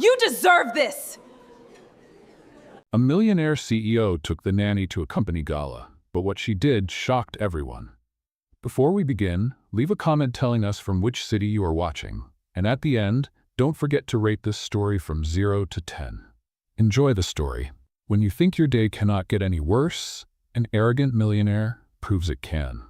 You deserve this! A Millionaire CEO took the nanny to a company gala, but what she did shocked everyone. Before we begin, leave a comment telling us from which city you are watching. And at the end, don't forget to rate this story from 0 to 10. Enjoy the story. When you think your day cannot get any worse, an arrogant millionaire proves it can.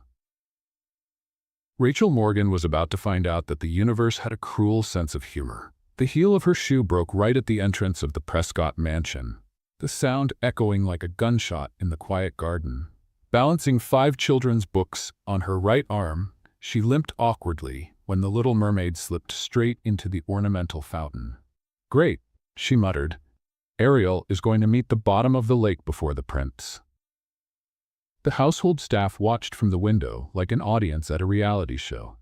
Rachel Morgan was about to find out that the universe had a cruel sense of humor. The heel of her shoe broke right at the entrance of the Prescott mansion, the sound echoing like a gunshot in the quiet garden. Balancing 5 children's books on her right arm, she limped awkwardly when the little mermaid slipped straight into the ornamental fountain. "Great," she muttered. "Ariel is going to meet the bottom of the lake before the prince." The household staff watched from the window like an audience at a reality show.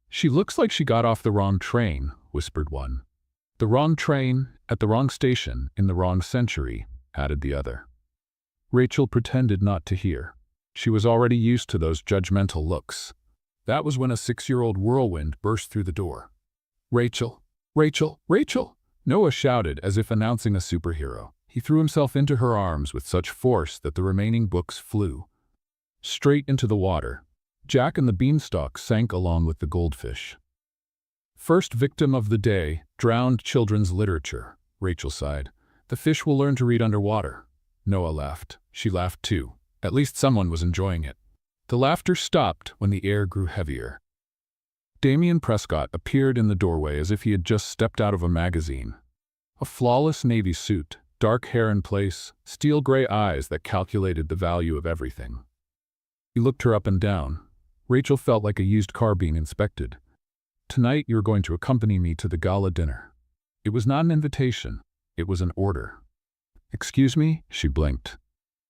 "She looks like she got off the wrong train," whispered one. "The wrong train, at the wrong station, in the wrong century," added the other. Rachel pretended not to hear. She was already used to those judgmental looks. That was when a 6-year-old whirlwind burst through the door. "Rachel! Rachel! Rachel!" Noah shouted as if announcing a superhero. He threw himself into her arms with such force that the remaining books flew straight into the water. Jack and the Beanstalk sank along with the goldfish. "First victim of the day, drowned children's literature," Rachel sighed. "The fish will learn to read underwater." Noah laughed. She laughed too. At least someone was enjoying it. The laughter stopped when the air grew heavier. Damian Prescott appeared in the doorway as if he had just stepped out of a magazine. A flawless navy suit, dark hair in place, steel gray eyes that calculated the value of everything. He looked her up and down. Rachel felt like a used car being inspected. "Tonight you're going to accompany me to the gala dinner." It was not an invitation. It was an order. "Excuse me?" She blinked.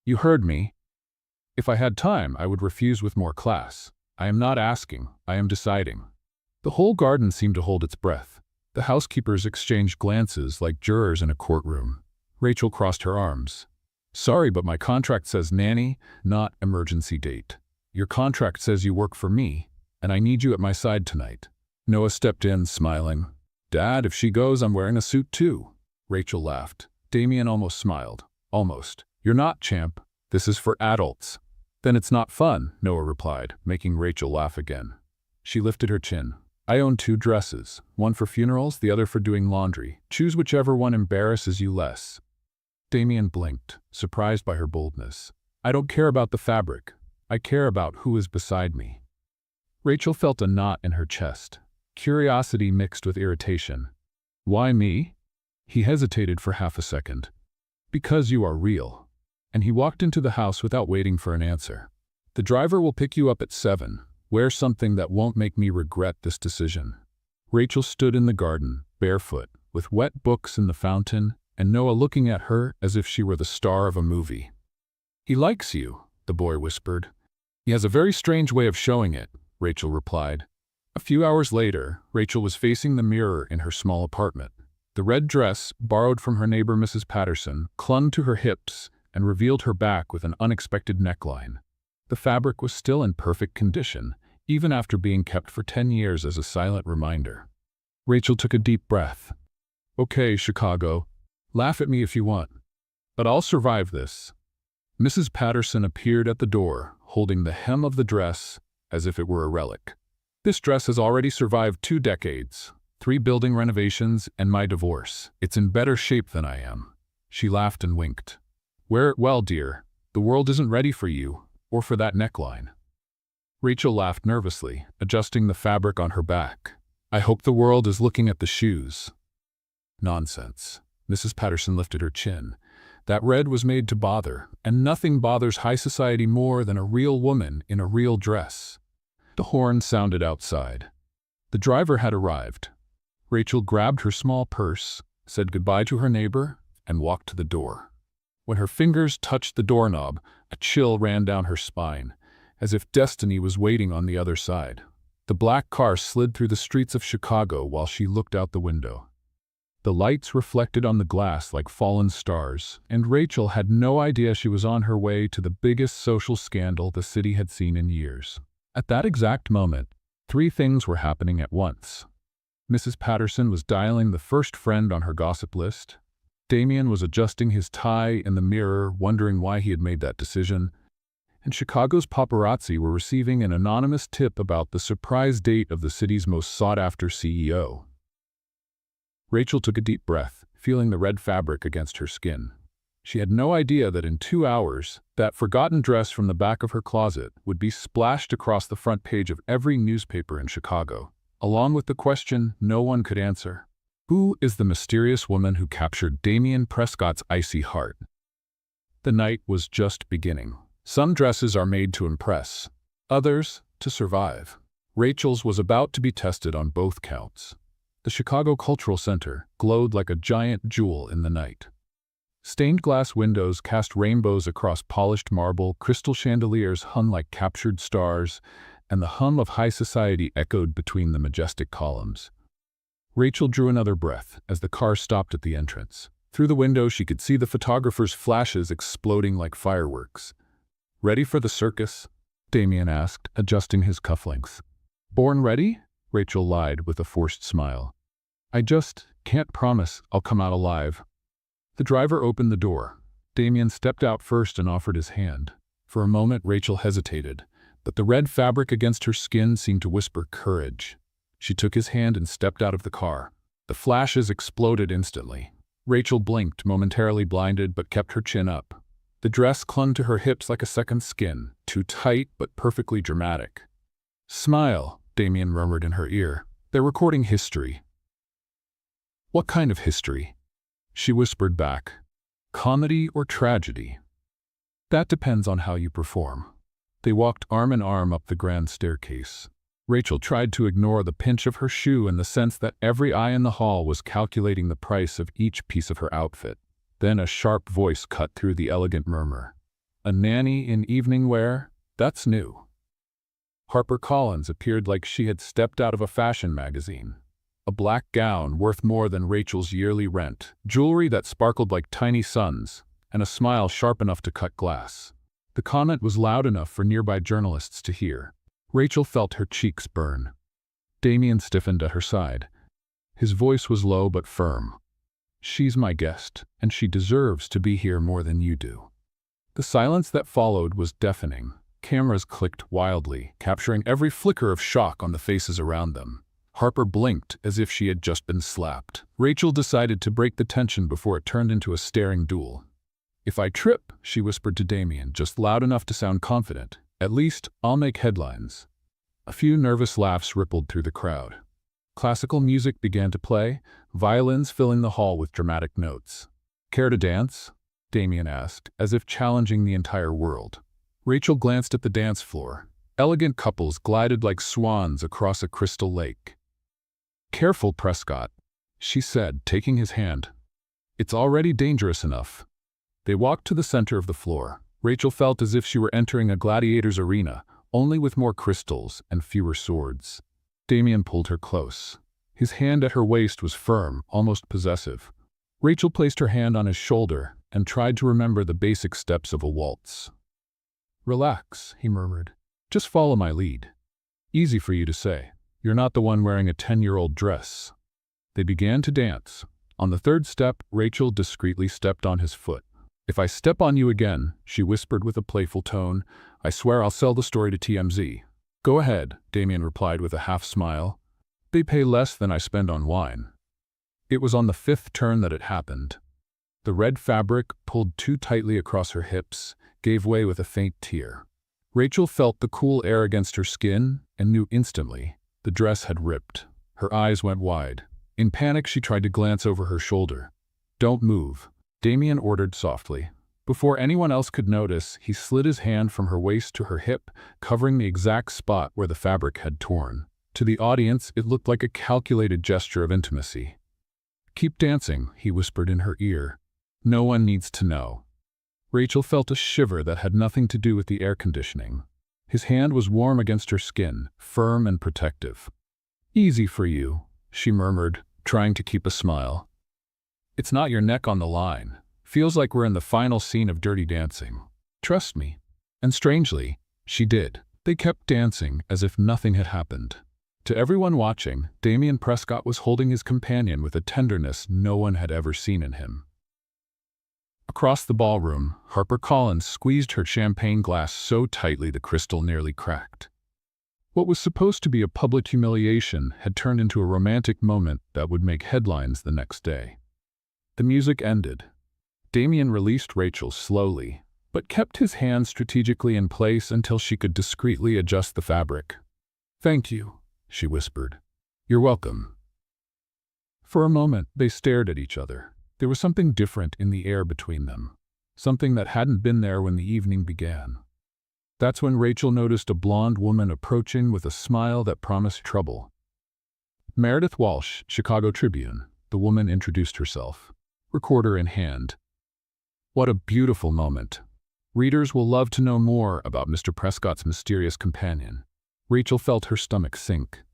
"You heard me. If I had time, I would refuse with more class. I am not asking, I am deciding." The whole garden seemed to hold its breath. The housekeepers exchanged glances like jurors in a courtroom. Rachel crossed her arms. "Sorry, but my contract says nanny, not emergency date. Your contract says you work for me, and I need you at my side tonight." Noah stepped in, smiling. "Dad, if she goes, I'm wearing a suit too." Rachel laughed. Damian almost smiled. "Almost. You're not, champ. This is for adults." "Then it's not fun," Noah replied, making Rachel laugh again. She lifted her chin. "I own 2 dresses, one for funerals, the other for doing laundry. Choose whichever one embarrasses you less." Damian blinked, surprised by her boldness. "I don't care about the fabric. I care about who is beside me." Rachel felt a knot in her chest, curiosity mixed with irritation. "Why me?" He hesitated for half a second. "Because you are real." And he walked into the house without waiting for an answer. "The driver will pick you up at 7. Wear something that won't make me regret this decision." Rachel stood in the garden, barefoot, with wet books in the fountain, and Noah looking at her as if she were the star of a movie. "He likes you," the boy whispered. "He has a very strange way of showing it," Rachel replied. A few hours later, Rachel was facing the mirror in her small apartment. The red dress, borrowed from her neighbor Mrs. Patterson, clung to her hips and revealed her back with an unexpected neckline. The fabric was still in perfect condition, even after being kept for 10 years as a silent reminder. Rachel took a deep breath. "Okay, Chicago. Laugh at me if you want. But I'll survive this." Mrs. Patterson appeared at the door, holding the hem of the dress as if it were a relic. "This dress has already survived 2 decades, 3 building renovations, and my divorce. It's in better shape than I am." She laughed and winked. "Wear it well, dear. The world isn't ready for you, or for that neckline." Rachel laughed nervously, adjusting the fabric on her back. "I hope the world is looking at the shoes." "Nonsense." Mrs. Patterson lifted her chin. "That red was made to bother, and nothing bothers high society more than a real woman in a real dress." The horn sounded outside. The driver had arrived. Rachel grabbed her small purse, said goodbye to her neighbor, and walked to the door. When her fingers touched the doorknob, a chill ran down her spine, as if destiny was waiting on the other side. The black car slid through the streets of Chicago while she looked out the window. The lights reflected on the glass like fallen stars, and Rachel had no idea she was on her way to the biggest social scandal the city had seen in years. At that exact moment, 3 things were happening at once. Mrs. Patterson was dialing the first friend on her gossip list. Damien was adjusting his tie in the mirror, wondering why he had made that decision. And Chicago's paparazzi were receiving an anonymous tip about the surprise date of the city's most sought-after CEO. Rachel took a deep breath, feeling the red fabric against her skin. She had no idea that in 2 hours, that forgotten dress from the back of her closet would be splashed across the front page of every newspaper in Chicago, along with the question no one could answer. Who is the mysterious woman who captured Damien Prescott's icy heart? The night was just beginning. Some dresses are made to impress, others to survive. Rachel's was about to be tested on both counts. The Chicago Cultural Center glowed like a giant jewel in the night. Stained glass windows cast rainbows across polished marble, crystal chandeliers hung like captured stars, and the hum of high society echoed between the majestic columns. Rachel drew another breath as the car stopped at the entrance. Through the window, she could see the photographer's flashes exploding like fireworks. "Ready for the circus?" Damien asked, adjusting his cufflinks. "Born ready?" Rachel lied with a forced smile. "I just can't promise I'll come out alive." The driver opened the door. Damien stepped out first and offered his hand. For a moment, Rachel hesitated, but the red fabric against her skin seemed to whisper courage. She took his hand and stepped out of the car. The flashes exploded instantly. Rachel blinked, momentarily blinded, but kept her chin up. The dress clung to her hips like a second skin, too tight but perfectly dramatic. "Smile," Damien murmured in her ear. "They're recording history." "What kind of history?" She whispered back. "Comedy or tragedy?" "That depends on how you perform." They walked arm in arm up the grand staircase. Rachel tried to ignore the pinch of her shoe and the sense that every eye in the hall was calculating the price of each piece of her outfit. Then a sharp voice cut through the elegant murmur. "A nanny in evening wear? That's new." HarperCollins appeared like she had stepped out of a fashion magazine. A black gown worth more than Rachel's yearly rent, jewelry that sparkled like tiny suns, and a smile sharp enough to cut glass. The comment was loud enough for nearby journalists to hear. Rachel felt her cheeks burn. Damien stiffened at her side. His voice was low but firm. "She's my guest, and she deserves to be here more than you do." The silence that followed was deafening. Cameras clicked wildly, capturing every flicker of shock on the faces around them. Harper blinked as if she had just been slapped. Rachel decided to break the tension before it turned into a staring duel. "If I trip," she whispered to Damien, just loud enough to sound confident, "at least I'll make headlines." A few nervous laughs rippled through the crowd. Classical music began to play, violins filling the hall with dramatic notes. "Care to dance?" Damien asked, as if challenging the entire world. Rachel glanced at the dance floor. Elegant couples glided like swans across a crystal lake. "Careful, Prescott," she said, taking his hand. "It's already dangerous enough." They walked to the center of the floor. Rachel felt as if she were entering a gladiator's arena, only with more crystals and fewer swords. Damien pulled her close. His hand at her waist was firm, almost possessive. Rachel placed her hand on his shoulder and tried to remember the basic steps of a waltz. "Relax," he murmured. "Just follow my lead." "Easy for you to say. You're not the one wearing a 10-year-old dress." They began to dance. On the third step, Rachel discreetly stepped on his foot. "If I step on you again," she whispered with a playful tone, "I swear I'll sell the story to TMZ." "Go ahead," Damien replied with a half-smile. "They pay less than I spend on wine." It was on the fifth turn that it happened. The red fabric, pulled too tightly across her hips, gave way with a faint tear. Rachel felt the cool air against her skin and knew instantly the dress had ripped. Her eyes went wide. In panic, she tried to glance over her shoulder. "Don't move," Damien ordered softly. Before anyone else could notice, he slid his hand from her waist to her hip, covering the exact spot where the fabric had torn. To the audience, it looked like a calculated gesture of intimacy. "Keep dancing," he whispered in her ear. "No one needs to know." Rachel felt a shiver that had nothing to do with the air conditioning. His hand was warm against her skin, firm and protective. "Easy for you," she murmured, trying to keep a smile. "It's not your neck on the line. Feels like we're in the final scene of Dirty Dancing. Trust me." And strangely, she did. They kept dancing as if nothing had happened. To everyone watching, Damian Prescott was holding his companion with a tenderness no one had ever seen in him. Across the ballroom, Harper Collins squeezed her champagne glass so tightly the crystal nearly cracked. What was supposed to be a public humiliation had turned into a romantic moment that would make headlines the next day. The music ended. Damian released Rachel slowly, but kept his hand strategically in place until she could discreetly adjust the fabric. "Thank you," she whispered. "You're welcome." For a moment, they stared at each other. There was something different in the air between them, something that hadn't been there when the evening began. That's when Rachel noticed a blonde woman approaching with a smile that promised trouble. "Meredith Walsh, Chicago Tribune," the woman introduced herself, recorder in hand. What a beautiful moment. Readers will love to know more about Mr. Prescott's mysterious companion. Rachel felt her stomach sink.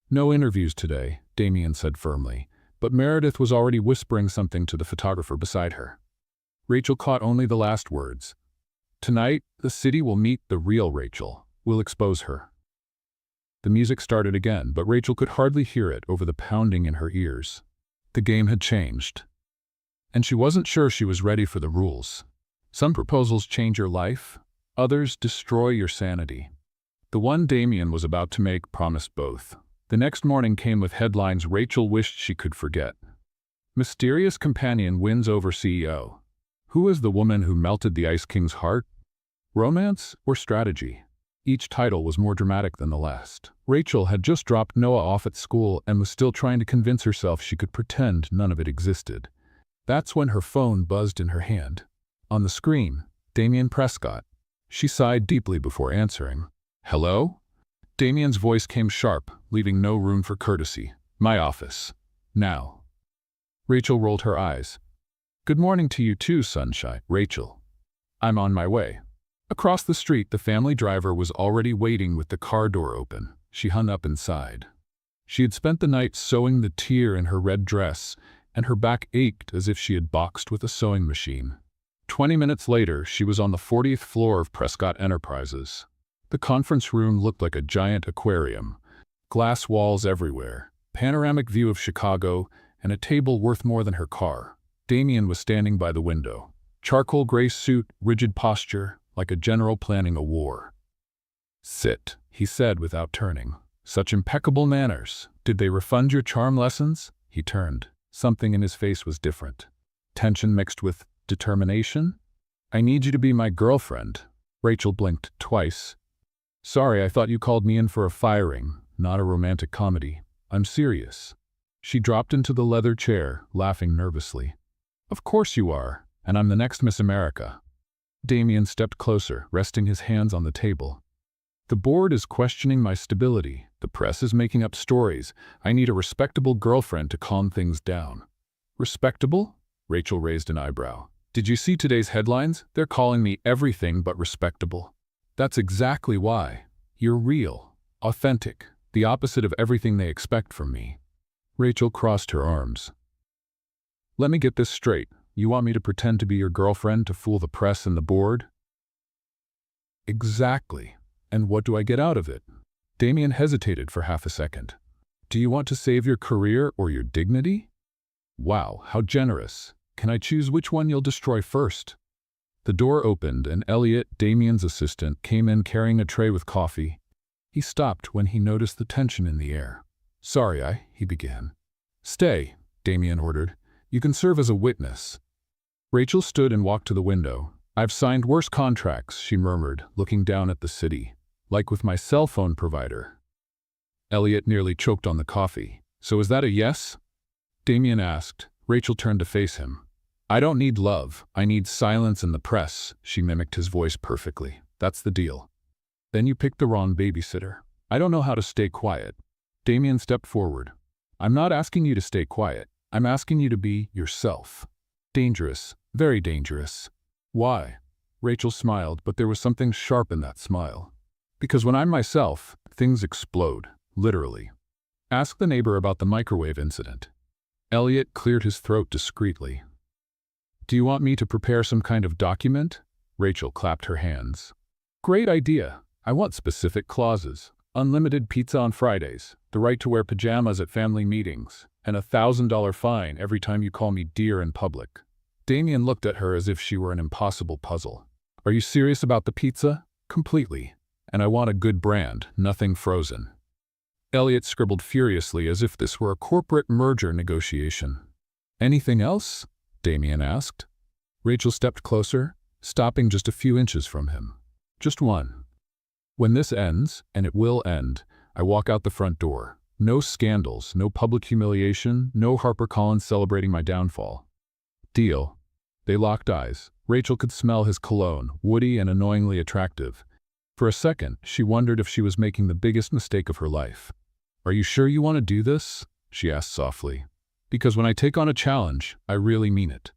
"No interviews today," Damian said firmly, but Meredith was already whispering something to the photographer beside her. Rachel caught only the last words. "Tonight, the city will meet the real Rachel. We'll expose her." The music started again, but Rachel could hardly hear it over the pounding in her ears. The game had changed. And she wasn't sure she was ready for the rules. Some proposals change your life, others destroy your sanity. The one Damian was about to make promised both. The next morning came with headlines Rachel wished she could forget. "Mysterious companion wins over CEO." Who is the woman who melted the Ice King's heart? Romance or strategy? Each title was more dramatic than the last. Rachel had just dropped Noah off at school and was still trying to convince herself she could pretend none of it existed. That's when her phone buzzed in her hand. On the screen, Damian Prescott. She sighed deeply before answering. "Hello?" Damian's voice came sharp, leaving no room for courtesy. "My office. Now." Rachel rolled her eyes. "Good morning to you too, sunshine." "Rachel. I'm on my way." Across the street, the family driver was already waiting with the car door open. She hung up and sighed. She had spent the night sewing the tear in her red dress, and her back ached as if she had boxed with a sewing machine. 20 minutes later, she was on the 40th floor of Prescott Enterprises. The conference room looked like a giant aquarium. Glass walls everywhere, panoramic view of Chicago, and a table worth more than her car. Damian was standing by the window. Charcoal gray suit, rigid posture, like a general planning a war. "Sit," he said without turning. "Such impeccable manners. Did they refund your charm lessons?" He turned. Something in his face was different. Tension mixed with determination. "I need you to be my girlfriend." Rachel blinked twice. "Sorry, I thought you called me in for a firing, not a romantic comedy. I'm serious." She dropped into the leather chair, laughing nervously. "Of course you are, and I'm the next Miss America." Damian stepped closer, resting his hands on the table. "The board is questioning my stability. The press is making up stories. I need a respectable girlfriend to calm things down." "Respectable?" Rachel raised an eyebrow. "Did you see today's headlines? They're calling me everything but respectable." "That's exactly why. You're real, authentic, the opposite of everything they expect from me." Rachel crossed her arms. "Let me get this straight. You want me to pretend to be your girlfriend to fool the press and the board?" "Exactly. And what do I get out of it?" Damian hesitated for half a second. "Do you want to save your career or your dignity?" "Wow, how generous. Can I choose which one you'll destroy first?" The door opened and Elliot, Damian's assistant, came in carrying a tray with coffee. He stopped when he noticed the tension in the air. "Sorry, he began. "Stay," Damian ordered. "You can serve as a witness." Rachel stood and walked to the window. "I've signed worse contracts," she murmured, looking down at the city. "Like with my cell phone provider." Elliot nearly choked on the coffee. "So is that a yes?" Damian asked. Rachel turned to face him. "I don't need love. I need silence in the press." She mimicked his voice perfectly. "That's the deal." "Then you picked the wrong babysitter. I don't know how to stay quiet." Damian stepped forward. "I'm not asking you to stay quiet. I'm asking you to be yourself." "Dangerous. Very dangerous." "Why?" Rachel smiled, but there was something sharp in that smile. "Because when I'm myself, things explode, literally. Ask the neighbor about the microwave incident." Elliot cleared his throat discreetly. "Do you want me to prepare some kind of document?" Rachel clapped her hands. "Great idea. I want specific clauses. unlimited pizza on Fridays, the right to wear pajamas at family meetings, and a $1,000 fine every time you call me dear in public. Damien looked at her as if she were an impossible puzzle. Are you serious about the pizza? Completely. And I want a good brand, nothing frozen. Elliot scribbled furiously as if this were a corporate merger negotiation. Anything else? Damien asked. Rachel stepped closer, stopping just a few inches from him. Just one. When this ends, and it will end, I walk out the front door. No scandals, no public humiliation, no HarperCollins celebrating my downfall. Deal. They locked eyes. Rachel could smell his cologne, woody and annoyingly attractive. For a second, she wondered if she was making the biggest mistake of her life. Are you sure you want to do this? She asked softly. Because when I take on a challenge, I really mean it.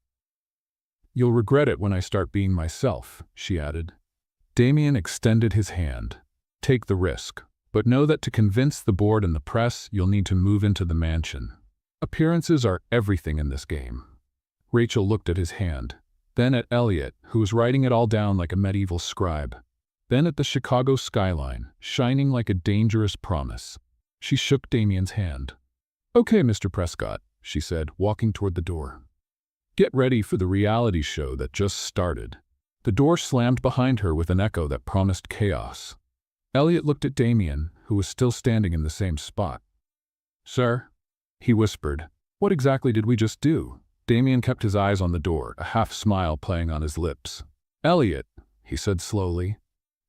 You'll regret it when I start being myself, she added. Damien extended his hand. Take the risk. But know that to convince the board and the press, you'll need to move into the mansion. Appearances are everything in this game. Rachel looked at his hand, then at Elliot, who was writing it all down like a medieval scribe, then at the Chicago skyline, shining like a dangerous promise. She shook Damien's hand. Okay, Mr. Prescott, she said, walking toward the door. Get ready for the reality show that just started. The door slammed behind her with an echo that promised chaos. Elliot looked at Damien, who was still standing in the same spot. Sir? He whispered. What exactly did we just do? Damien kept his eyes on the door, a half smile playing on his lips. Elliot, he said slowly,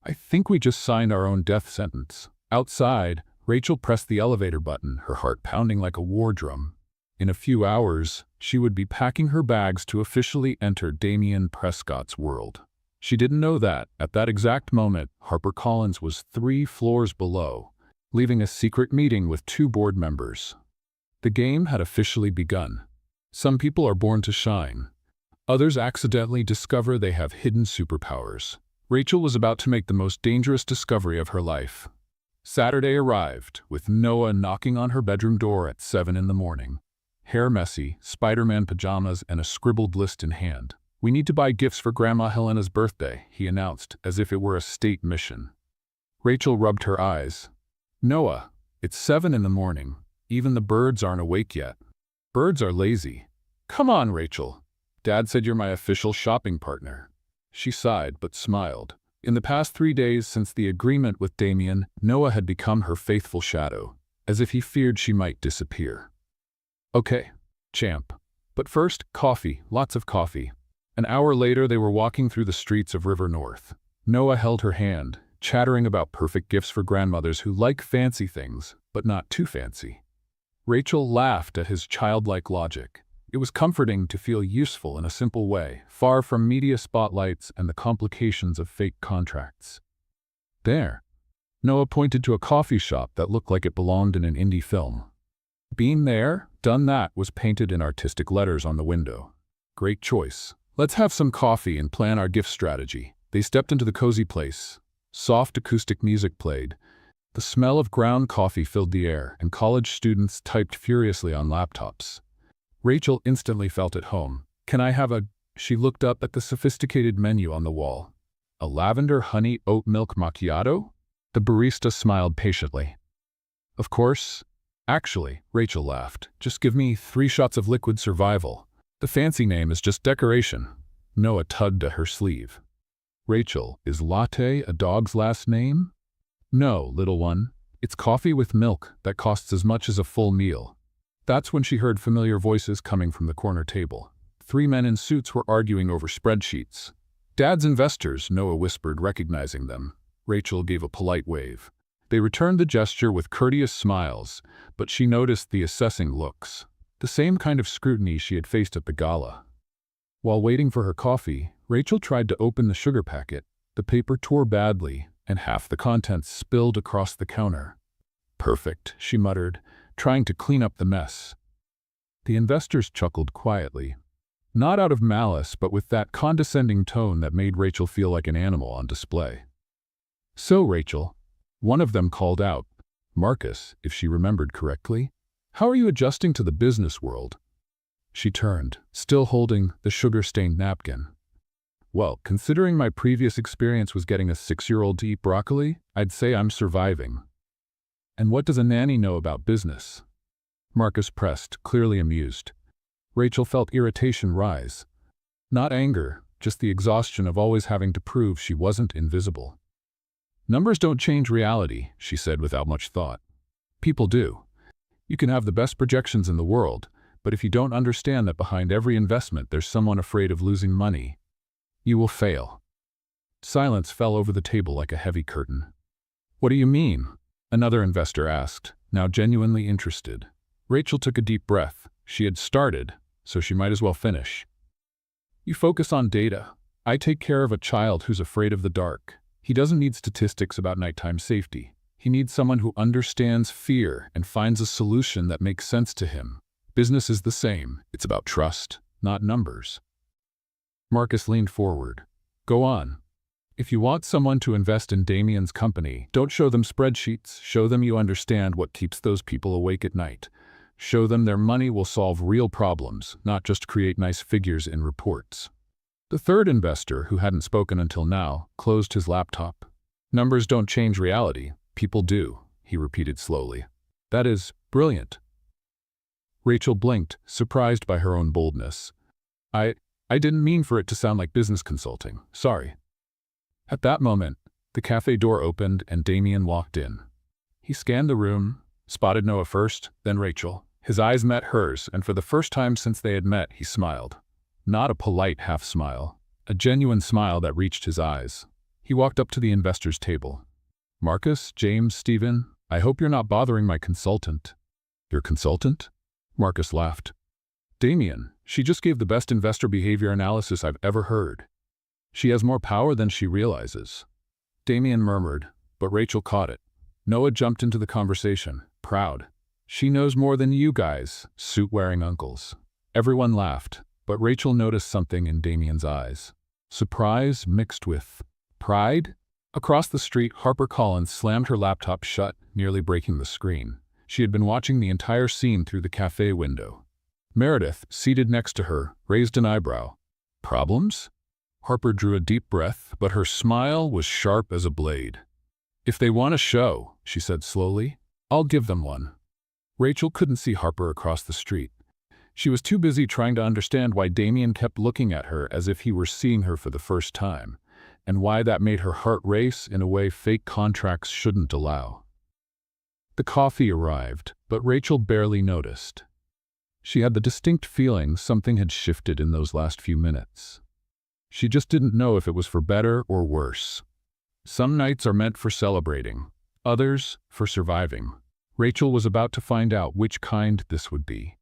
I think we just signed our own death sentence. Outside, Rachel pressed the elevator button, her heart pounding like a war drum. In a few hours, she would be packing her bags to officially enter Damien Prescott's world. She didn't know that, at that exact moment, HarperCollins was 3 floors below, leaving a secret meeting with 2 board members. The game had officially begun. Some people are born to shine. Others accidentally discover they have hidden superpowers. Rachel was about to make the most dangerous discovery of her life. Saturday arrived, with Noah knocking on her bedroom door at 7 in the morning. Hair messy, Spider-Man pajamas, and a scribbled list in hand. We need to buy gifts for Grandma Helena's birthday, he announced, as if it were a state mission. Rachel rubbed her eyes. Noah, it's 7 in the morning. Even the birds aren't awake yet. Birds are lazy. Come on, Rachel. Dad said you're my official shopping partner. She sighed but smiled. In the past 3 days since the agreement with Damien, Noah had become her faithful shadow, as if he feared she might disappear. Okay, champ. But first, coffee, lots of coffee. An hour later, they were walking through the streets of River North. Noah held her hand, chattering about perfect gifts for grandmothers who like fancy things, but not too fancy. Rachel laughed at his childlike logic. It was comforting to feel useful in a simple way, far from media spotlights and the complications of fake contracts. There. Noah pointed to a coffee shop that looked like it belonged in an indie film. Been there, done that was painted in artistic letters on the window. Great choice. Let's have some coffee and plan our gift strategy. They stepped into the cozy place. Soft acoustic music played. The smell of ground coffee filled the air, and college students typed furiously on laptops. Rachel instantly felt at home. Can I have a... She looked up at the sophisticated menu on the wall. A lavender honey oat milk macchiato? The barista smiled patiently. Of course. Actually, Rachel laughed. Just give me 3 shots of liquid survival. The fancy name is just decoration. Noah tugged at her sleeve. Rachel, is latte a dog's last name? No, little one. It's coffee with milk that costs as much as a full meal. That's when she heard familiar voices coming from the corner table. 3 men in suits were arguing over spreadsheets. Dad's investors, Noah whispered, recognizing them. Rachel gave a polite wave. They returned the gesture with courteous smiles, but she noticed the assessing looks. The same kind of scrutiny she had faced at the gala. While waiting for her coffee, Rachel tried to open the sugar packet. The paper tore badly, and half the contents spilled across the counter. Perfect, she muttered, trying to clean up the mess. The investors chuckled quietly. Not out of malice, but with that condescending tone that made Rachel feel like an animal on display. So, Rachel, one of them called out, Marcus, if she remembered correctly, how are you adjusting to the business world? She turned, still holding the sugar-stained napkin. Well, considering my previous experience was getting a 6-year-old to eat broccoli, I'd say I'm surviving. And what does a nanny know about business? Marcus pressed, clearly amused. Rachel felt irritation rise. Not anger, just the exhaustion of always having to prove she wasn't invisible. Numbers don't change reality, she said without much thought. People do. You can have the best projections in the world, but if you don't understand that behind every investment there's someone afraid of losing money, you will fail. Silence fell over the table like a heavy curtain. What do you mean? Another investor asked, now genuinely interested. Rachel took a deep breath. She had started, so she might as well finish. You focus on data. I take care of a child who's afraid of the dark. He doesn't need statistics about nighttime safety. He needs someone who understands fear and finds a solution that makes sense to him. Business is the same. It's about trust, not numbers. Marcus leaned forward. Go on. If you want someone to invest in Damien's company, don't show them spreadsheets. Show them you understand what keeps those people awake at night. Show them their money will solve real problems, not just create nice figures in reports. The third investor, who hadn't spoken until now, closed his laptop. Numbers don't change reality. People do, he repeated slowly. That is brilliant. Rachel blinked, surprised by her own boldness. I didn't mean for it to sound like business consulting. Sorry. At that moment, the cafe door opened and Damien walked in. He scanned the room, spotted Noah first, then Rachel. His eyes met hers, and for the first time since they had met, he smiled. Not a polite half-smile, a genuine smile that reached his eyes. He walked up to the investors' table. Marcus, James, Stephen, I hope you're not bothering my consultant. Your consultant? Marcus laughed. Damien, she just gave the best investor behavior analysis I've ever heard. She has more power than she realizes. Damien murmured, but Rachel caught it. Noah jumped into the conversation, proud. She knows more than you guys, suit-wearing uncles. Everyone laughed, but Rachel noticed something in Damien's eyes. Surprise mixed with pride? Across the street, Harper Collins slammed her laptop shut, nearly breaking the screen. She had been watching the entire scene through the cafe window. Meredith, seated next to her, raised an eyebrow. Problems? Harper drew a deep breath, but her smile was sharp as a blade. If they want a show, she said slowly, I'll give them one. Rachel couldn't see Harper across the street. She was too busy trying to understand why Damien kept looking at her as if he were seeing her for the first time, and why that made her heart race in a way fake contracts shouldn't allow. The coffee arrived, but Rachel barely noticed. She had the distinct feeling something had shifted in those last few minutes. She just didn't know if it was for better or worse. Some nights are meant for celebrating, others for surviving. Rachel was about to find out which kind this would be.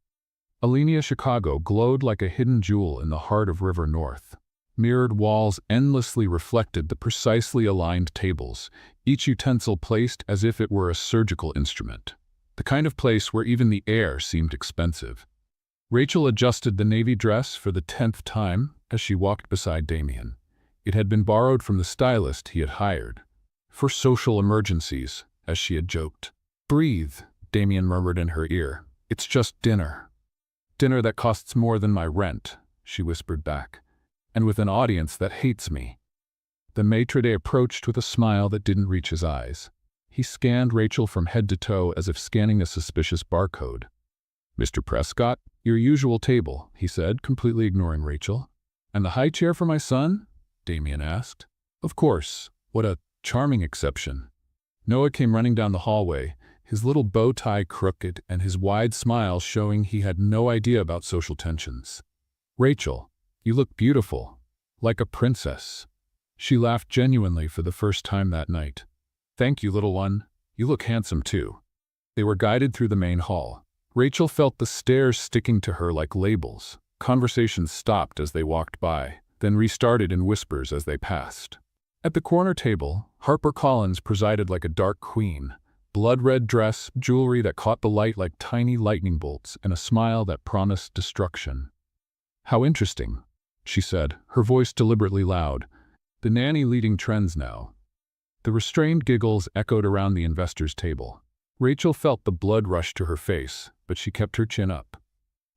Alenia, Chicago glowed like a hidden jewel in the heart of River North. Mirrored walls endlessly reflected the precisely aligned tables, each utensil placed as if it were a surgical instrument. The kind of place where even the air seemed expensive. Rachel adjusted the navy dress for the 10th time as she walked beside Damien. It had been borrowed from the stylist he had hired. For social emergencies, as she had joked. Breathe, Damien murmured in her ear. It's just dinner. Dinner that costs more than my rent, she whispered back. And with an audience that hates me. The maitre d' approached with a smile that didn't reach his eyes. He scanned Rachel from head to toe as if scanning a suspicious barcode. Mr. Prescott, your usual table, he said, completely ignoring Rachel. And the high chair for my son? Damien asked. Of course. What a charming exception. Noah came running down the hallway, his little bow tie crooked and his wide smile showing he had no idea about social tensions. Rachel, you look beautiful, like a princess. She laughed genuinely for the first time that night. Thank you, little one. You look handsome too. They were guided through the main hall. Rachel felt the stairs sticking to her like labels. Conversations stopped as they walked by, then restarted in whispers as they passed. At the corner table, Harper Collins presided like a dark queen. Blood-red dress, jewelry that caught the light like tiny lightning bolts, and a smile that promised destruction. How interesting, she said, her voice deliberately loud. The nanny leading trends now. The restrained giggles echoed around the investors' table. Rachel felt the blood rush to her face, but she kept her chin up.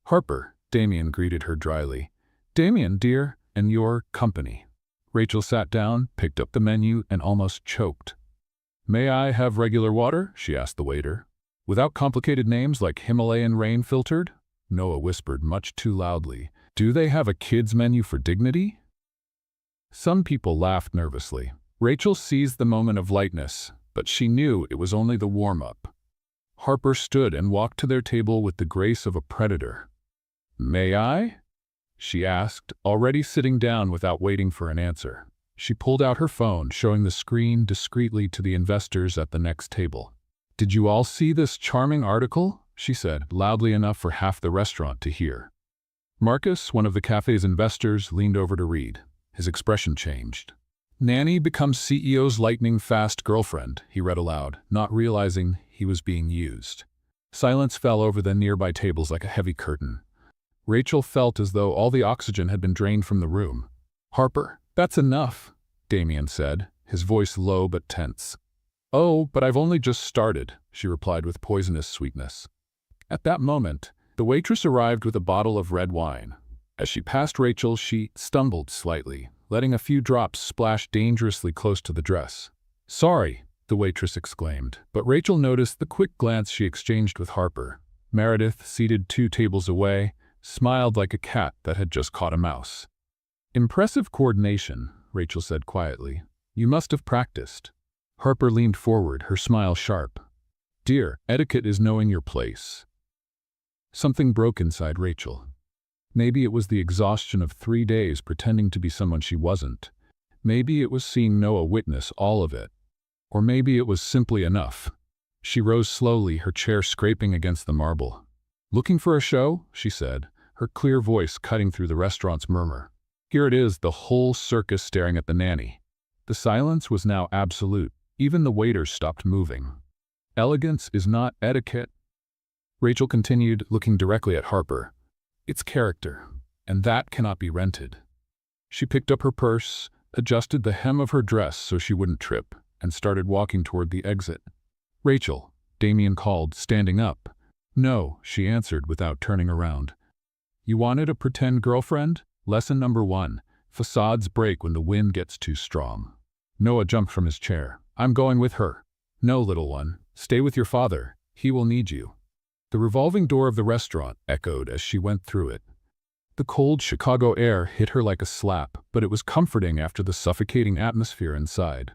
Harper, Damien greeted her dryly. Damien, dear, and your company. Rachel sat down, picked up the menu, and almost choked. "May I have regular water?" she asked the waiter. "Without complicated names like Himalayan rain filtered?" Noah whispered much too loudly. "Do they have a kids' menu for dignity?" Some people laughed nervously. Rachel seized the moment of lightness, but she knew it was only the warm-up. Harper stood and walked to their table with the grace of a predator. "May I?" she asked, already sitting down without waiting for an answer. She pulled out her phone, showing the screen discreetly to the investors at the next table. "Did you all see this charming article?" she said, loudly enough for half the restaurant to hear. Marcus, one of the cafe's investors, leaned over to read. His expression changed. "Nanny becomes CEO's lightning-fast girlfriend," he read aloud, not realizing he was being used. Silence fell over the nearby tables like a heavy curtain. Rachel felt as though all the oxygen had been drained from the room. "Harper, that's enough," Damien said, his voice low but tense. "Oh, but I've only just started," she replied with poisonous sweetness. At that moment, the waitress arrived with a bottle of red wine. As she passed Rachel, she stumbled slightly, letting a few drops splash dangerously close to the dress. "Sorry," the waitress exclaimed, but Rachel noticed the quick glance she exchanged with Harper. Meredith, seated 2 tables away, smiled like a cat that had just caught a mouse. "Impressive coordination," Rachel said quietly. "You must have practiced." Harper leaned forward, her smile sharp. "Dear, etiquette is knowing your place." Something broke inside Rachel. Maybe it was the exhaustion of 3 days pretending to be someone she wasn't. Maybe it was seeing Noah witness all of it. Or maybe it was simply enough. She rose slowly, her chair scraping against the marble. "Looking for a show?" she said, her clear voice cutting through the restaurant's murmur. Here it is, the whole circus staring at the nanny. The silence was now absolute. Even the waiters stopped moving. "Elegance is not etiquette," Rachel continued, looking directly at Harper. "It's character, and that cannot be rented." She picked up her purse, adjusted the hem of her dress so she wouldn't trip, and started walking toward the exit. "Rachel," Damien called, standing up. "No," she answered without turning around. "You wanted a pretend girlfriend? Lesson number 1. Facades break when the wind gets too strong." Noah jumped from his chair. "I'm going with her." "No, little one. Stay with your father. He will need you." The revolving door of the restaurant echoed as she went through it. The cold Chicago air hit her like a slap, but it was comforting after the suffocating atmosphere inside.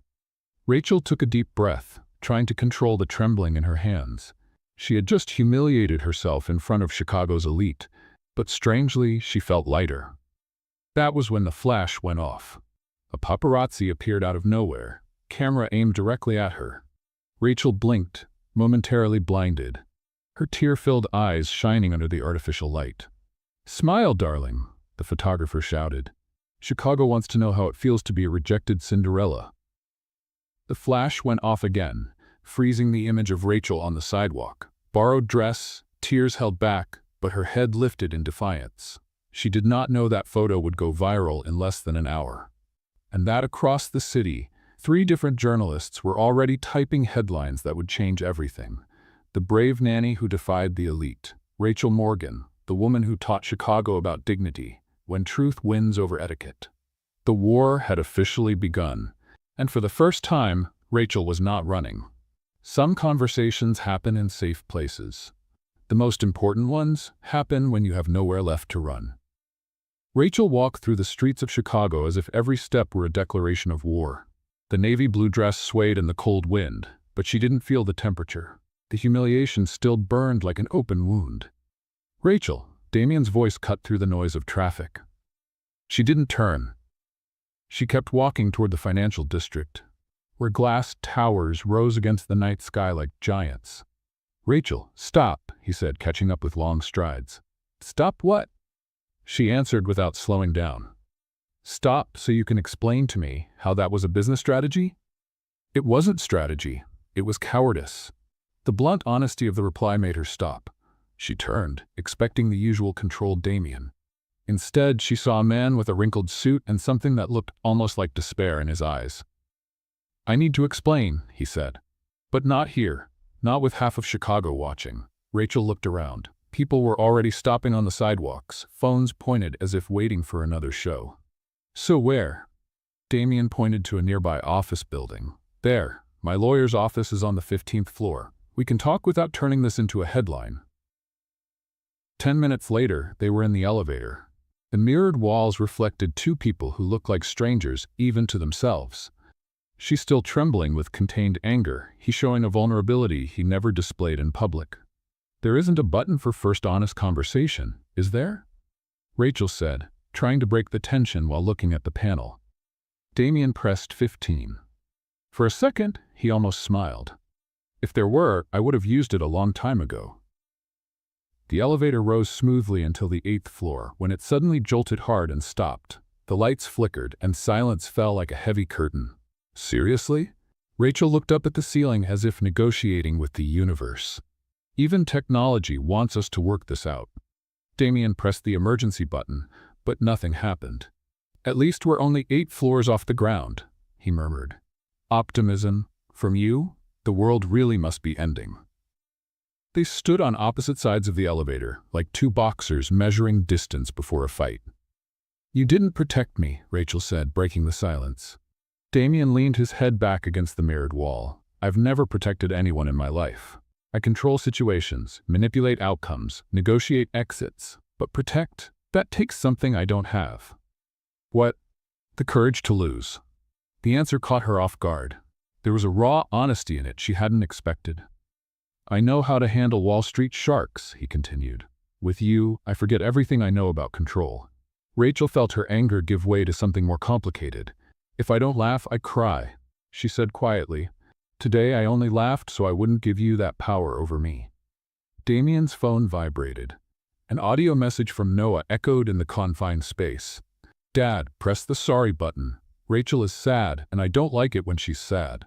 Rachel took a deep breath, trying to control the trembling in her hands. She had just humiliated herself in front of Chicago's elite, but strangely, she felt lighter. That was when the flash went off. A paparazzi appeared out of nowhere, camera aimed directly at her. Rachel blinked, momentarily blinded, her tear-filled eyes shining under the artificial light. "Smile, darling," the photographer shouted. "Chicago wants to know how it feels to be a rejected Cinderella." The flash went off again, freezing the image of Rachel on the sidewalk. Borrowed dress, tears held back, but her head lifted in defiance. She did not know that photo would go viral in less than an hour. And that across the city, 3 different journalists were already typing headlines that would change everything. The brave nanny who defied the elite. Rachel Morgan, the woman who taught Chicago about dignity, when truth wins over etiquette. The war had officially begun, and for the first time, Rachel was not running. Some conversations happen in safe places. The most important ones happen when you have nowhere left to run. Rachel walked through the streets of Chicago as if every step were a declaration of war. The navy blue dress swayed in the cold wind, but she didn't feel the temperature. The humiliation still burned like an open wound. "Rachel," Damien's voice cut through the noise of traffic. She didn't turn. She kept walking toward the financial district, where glass towers rose against the night sky like giants. "Rachel, stop," he said, catching up with long strides. "Stop what?" She answered without slowing down. "Stop so you can explain to me how that was a business strategy?" It wasn't strategy. It was cowardice. The blunt honesty of the reply made her stop. She turned, expecting the usual controlled Damien. Instead, she saw a man with a wrinkled suit and something that looked almost like despair in his eyes. "I need to explain," he said. "But not here. Not with half of Chicago watching." Rachel looked around. People were already stopping on the sidewalks, phones pointed as if waiting for another show. "So where?" Damien pointed to a nearby office building. "There," My lawyer's office is on the 15th floor. We can talk without turning this into a headline." 10 minutes later, they were in the elevator. The mirrored walls reflected two people who looked like strangers, even to themselves. She still trembling with contained anger, he showing a vulnerability he never displayed in public. "There isn't a button for first honest conversation, is there?" Rachel said, trying to break the tension while looking at the panel. Damien pressed 15. For a second, he almost smiled. "If there were, I would have used it a long time ago." The elevator rose smoothly until the 8th floor, when it suddenly jolted hard and stopped. The lights flickered, and silence fell like a heavy curtain. "Seriously?" Rachel looked up at the ceiling as if negotiating with the universe. "Even technology wants us to work this out." Damien pressed the emergency button, but nothing happened. "At least we're only 8 floors off the ground," he murmured. "Optimism, from you? The world really must be ending." They stood on opposite sides of the elevator, like two boxers measuring distance before a fight. "You didn't protect me," Rachel said, breaking the silence. Damien leaned his head back against the mirrored wall. "I've never protected anyone in my life. I control situations, manipulate outcomes, negotiate exits. But protect? That takes something I don't have." "What?" "The courage to lose." The answer caught her off guard. There was a raw honesty in it she hadn't expected. "I know how to handle Wall Street sharks," he continued. "With you, I forget everything I know about control." Rachel felt her anger give way to something more complicated. "If I don't laugh, I cry," she said quietly. "Today I only laughed so I wouldn't give you that power over me." Damien's phone vibrated. An audio message from Noah echoed in the confined space. "Dad, press the sorry button. Rachel is sad, and I don't like it when she's sad."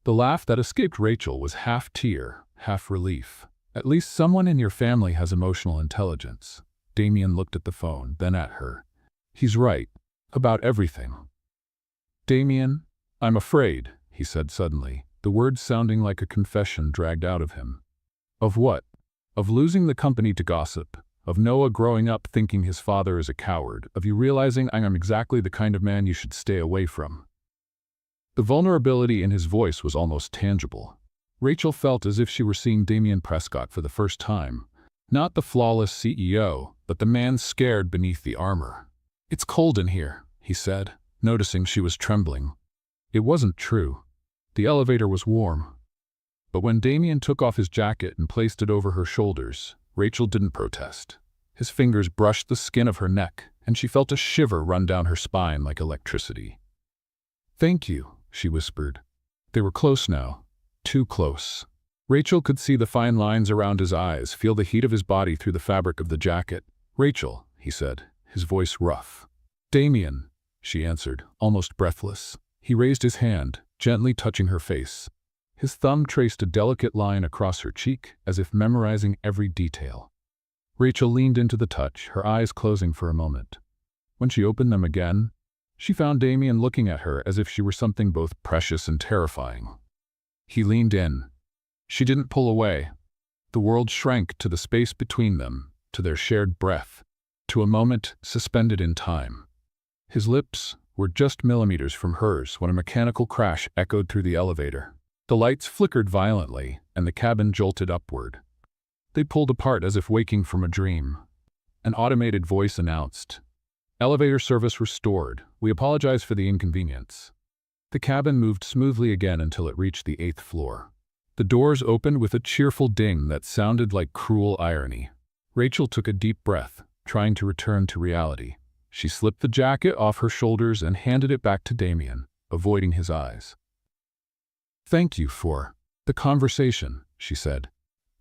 The laugh that escaped Rachel was half tear, half relief. "At least someone in your family has emotional intelligence." Damien looked at the phone, then at her. "He's right. About everything." "Damien, I'm afraid," he said suddenly, the words sounding like a confession dragged out of him. "Of what?" "Of losing the company to gossip. Of Noah growing up thinking his father is a coward. Of you realizing I am exactly the kind of man you should stay away from." The vulnerability in his voice was almost tangible. Rachel felt as if she were seeing Damien Prescott for the first time. Not the flawless CEO, but the man scared beneath the armor. "It's cold in here," he said, noticing she was trembling. It wasn't true. The elevator was warm. But when Damien took off his jacket and placed it over her shoulders, Rachel didn't protest. His fingers brushed the skin of her neck, and she felt a shiver run down her spine like electricity. "Thank you," she whispered. They were close now. Too close. Rachel could see the fine lines around his eyes, feel the heat of his body through the fabric of the jacket. "Rachel," he said, his voice rough. "Damien," she answered, almost breathless. He raised his hand, gently touching her face. His thumb traced a delicate line across her cheek, as if memorizing every detail. Rachel leaned into the touch, her eyes closing for a moment. When she opened them again, she found Damien looking at her as if she were something both precious and terrifying. He leaned in. She didn't pull away. The world shrank to the space between them, to their shared breath, to a moment suspended in time. His lips were just millimeters from hers when a mechanical crash echoed through the elevator. The lights flickered violently, and the cabin jolted upward. They pulled apart as if waking from a dream. An automated voice announced, "Elevator service restored. We apologize for the inconvenience." The cabin moved smoothly again until it reached the 8th floor. The doors opened with a cheerful ding that sounded like cruel irony. Rachel took a deep breath, trying to return to reality. She slipped the jacket off her shoulders and handed it back to Damien, avoiding his eyes. "Thank you for the conversation," she said.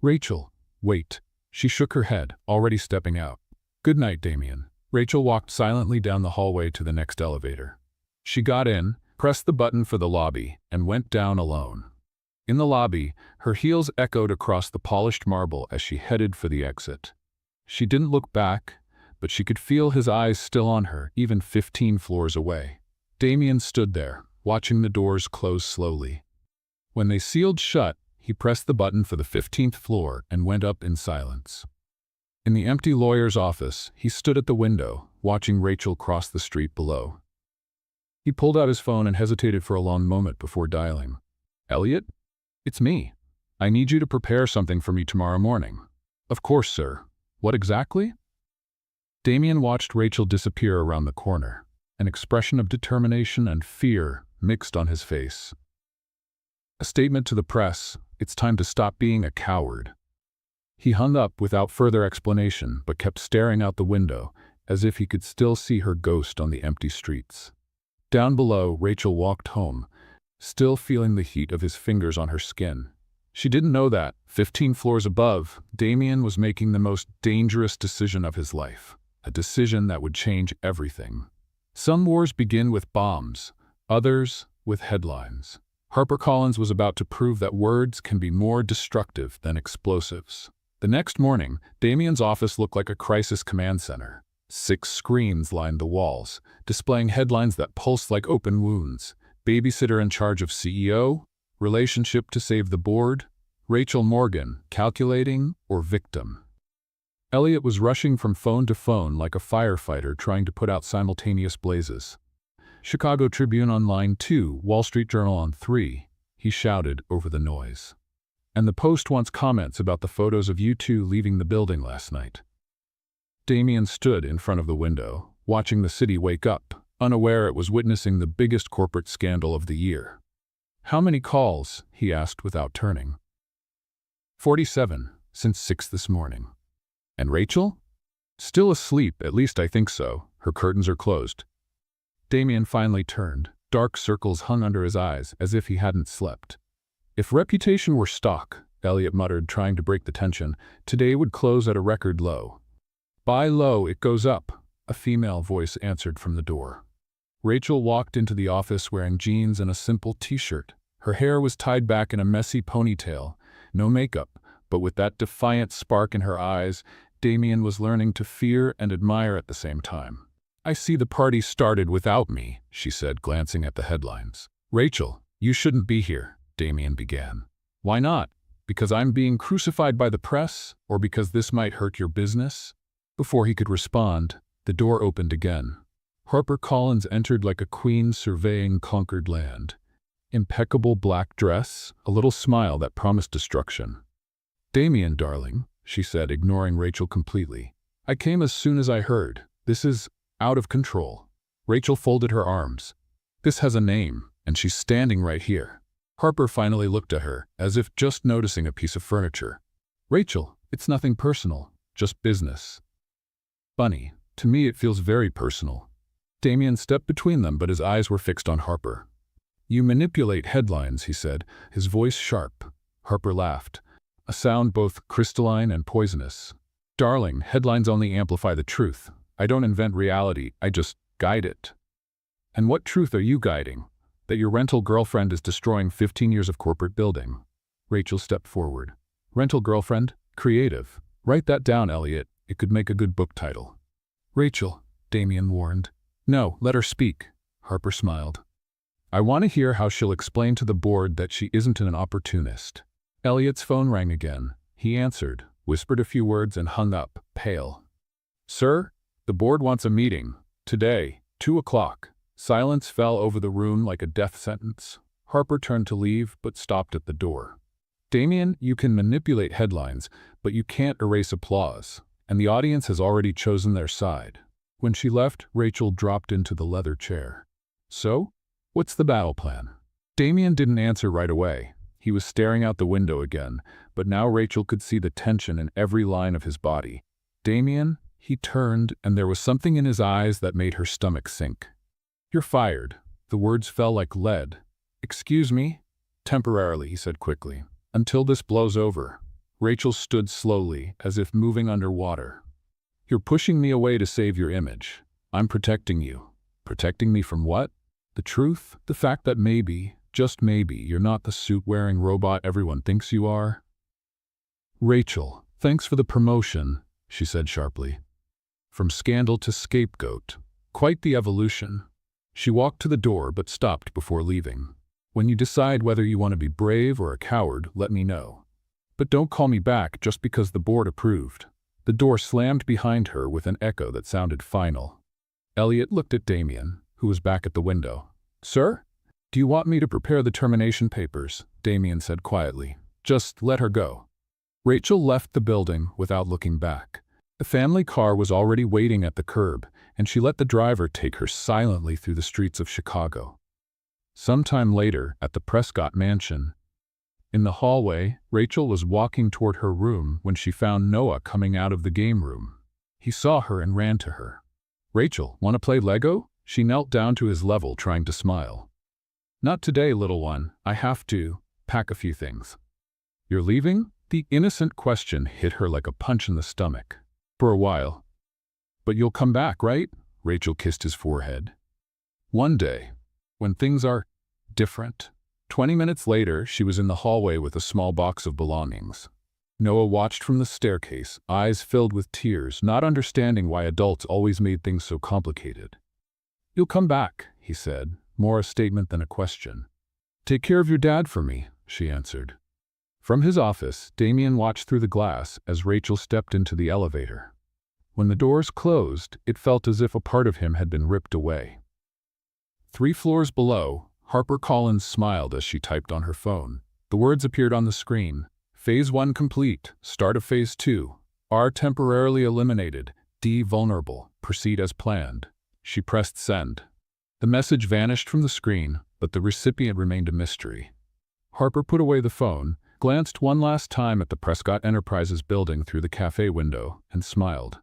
"Rachel, wait." She shook her head, already stepping out. "Good night, Damien." Rachel walked silently down the hallway to the next elevator. She got in, pressed the button for the lobby, and went down alone. In the lobby, her heels echoed across the polished marble as she headed for the exit. She didn't look back, but she could feel his eyes still on her, even 15 floors away. Damien stood there, watching the doors close slowly. When they sealed shut, he pressed the button for the 15th floor and went up in silence. In the empty lawyer's office, he stood at the window, watching Rachel cross the street below. He pulled out his phone and hesitated for a long moment before dialing. Elliot? It's me. I need you to prepare something for me tomorrow morning. Of course, sir. What exactly? Damien watched Rachel disappear around the corner, an expression of determination and fear mixed on his face. A statement to the press, it's time to stop being a coward. He hung up without further explanation, but kept staring out the window, as if he could still see her ghost on the empty streets. Down below, Rachel walked home, still feeling the heat of his fingers on her skin. She didn't know that, 15 floors above, Damien was making the most dangerous decision of his life, a decision that would change everything. Some wars begin with bombs, others with headlines. HarperCollins was about to prove that words can be more destructive than explosives. The next morning, Damien's office looked like a crisis command center. 6 screens lined the walls, displaying headlines that pulsed like open wounds. Babysitter in charge of CEO, relationship to save the board, Rachel Morgan, calculating, or victim. Elliot was rushing from phone to phone like a firefighter trying to put out simultaneous blazes. Chicago Tribune on line 2, Wall Street Journal on 3, he shouted over the noise. And the Post wants comments about the photos of you two leaving the building last night. Damien stood in front of the window, watching the city wake up, unaware it was witnessing the biggest corporate scandal of the year. How many calls? He asked without turning. 47, since 6 this morning. And Rachel? Still asleep, at least I think so. Her curtains are closed. Damien finally turned. Dark circles hung under his eyes, as if he hadn't slept. If reputation were stock, Elliot muttered, trying to break the tension, today would close at a record low. Buy low, it goes up, a female voice answered from the door. Rachel walked into the office wearing jeans and a simple t-shirt. Her hair was tied back in a messy ponytail, no makeup, but with that defiant spark in her eyes, Damien was learning to fear and admire at the same time. I see the party started without me, she said, glancing at the headlines. Rachel, you shouldn't be here, Damien began. Why not? Because I'm being crucified by the press, or because this might hurt your business? Before he could respond, the door opened again. HarperCollins entered like a queen surveying conquered land. Impeccable black dress, a little smile that promised destruction. Damien, darling, she said, ignoring Rachel completely. I came as soon as I heard. This is out of control. Rachel folded her arms. This has a name, and she's standing right here. Harper finally looked at her, as if just noticing a piece of furniture. Rachel, it's nothing personal, just business. Funny, to me it feels very personal. Damien stepped between them, but his eyes were fixed on Harper. You manipulate headlines, he said, his voice sharp. Harper laughed, a sound both crystalline and poisonous. Darling, headlines only amplify the truth. I don't invent reality, I just guide it. And what truth are you guiding? That your rental girlfriend is destroying 15 years of corporate building. Rachel stepped forward. Rental girlfriend? Creative. Write that down, Elliot. It could make a good book title. Rachel, Damien warned. No, let her speak. Harper smiled. I want to hear how she'll explain to the board that she isn't an opportunist. Elliot's phone rang again. He answered, whispered a few words, and hung up, pale. Sir, the board wants a meeting. Today, 2 o'clock. Silence fell over the room like a death sentence. Harper turned to leave, but stopped at the door. Damien, you can manipulate headlines, but you can't erase applause, and the audience has already chosen their side. When she left, Rachel dropped into the leather chair. So, what's the battle plan? Damien didn't answer right away. He was staring out the window again, but now Rachel could see the tension in every line of his body. Damien, he turned, and there was something in his eyes that made her stomach sink. You're fired. The words fell like lead. Excuse me? Temporarily, he said quickly. Until this blows over. Rachel stood slowly, as if moving underwater. You're pushing me away to save your image. I'm protecting you. Protecting me from what? The truth? The fact that maybe, just maybe, you're not the suit-wearing robot everyone thinks you are? Rachel, thanks for the promotion, she said sharply. From scandal to scapegoat. Quite the evolution. She walked to the door but stopped before leaving. When you decide whether you want to be brave or a coward, let me know. But don't call me back just because the board approved. The door slammed behind her with an echo that sounded final. Elliot looked at Damien, who was back at the window. Sir? "Do you want me to prepare the termination papers?" Damien said quietly. "Just let her go." Rachel left the building without looking back. The family car was already waiting at the curb, and she let the driver take her silently through the streets of Chicago. Sometime later, at the Prescott mansion, in the hallway, Rachel was walking toward her room when she found Noah coming out of the game room. He saw her and ran to her. "Rachel, want to play Lego?" She knelt down to his level, trying to smile. "Not today, little one. I have to pack a few things." "You're leaving?" The innocent question hit her like a punch in the stomach. "For a while." "But you'll come back, right?" Rachel kissed his forehead. "One day, when things are different." 20 minutes later, she was in the hallway with a small box of belongings. Noah watched from the staircase, eyes filled with tears, not understanding why adults always made things so complicated. "You'll come back," he said, more a statement than a question. "Take care of your dad for me," she answered. From his office, Damien watched through the glass as Rachel stepped into the elevator. When the doors closed, it felt as if a part of him had been ripped away. 3 floors below, Harper Collins smiled as she typed on her phone. The words appeared on the screen. Phase 1 complete. Start of Phase 2. R temporarily eliminated. D vulnerable. Proceed as planned. She pressed send. The message vanished from the screen, but the recipient remained a mystery. Harper put away the phone, glanced one last time at the Prescott Enterprises building through the cafe window, and smiled.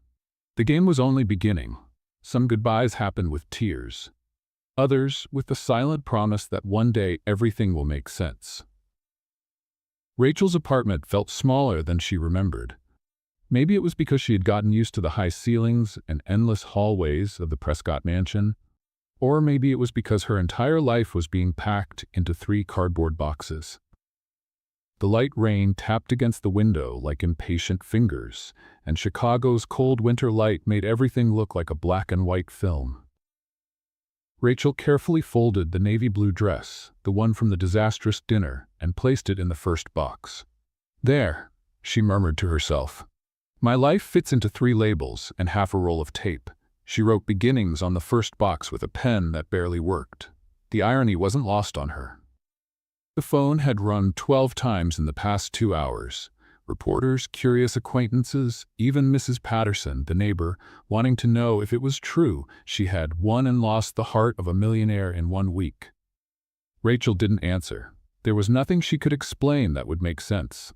The game was only beginning. Some goodbyes happened with tears. Others with the silent promise that one day everything will make sense. Rachel's apartment felt smaller than she remembered. Maybe it was because she had gotten used to the high ceilings and endless hallways of the Prescott mansion, or maybe it was because her entire life was being packed into 3 cardboard boxes. The light rain tapped against the window like impatient fingers, and Chicago's cold winter light made everything look like a black and white film. Rachel carefully folded the navy blue dress, the one from the disastrous dinner, and placed it in the first box. "There," she murmured to herself. "My life fits into 3 labels and half a roll of tape." She wrote beginnings on the first box with a pen that barely worked. The irony wasn't lost on her. The phone had rung 12 times in the past 2 hours. Reporters, curious acquaintances, even Mrs. Patterson, the neighbor, wanting to know if it was true she had won and lost the heart of a millionaire in 1 week. Rachel didn't answer. There was nothing she could explain that would make sense.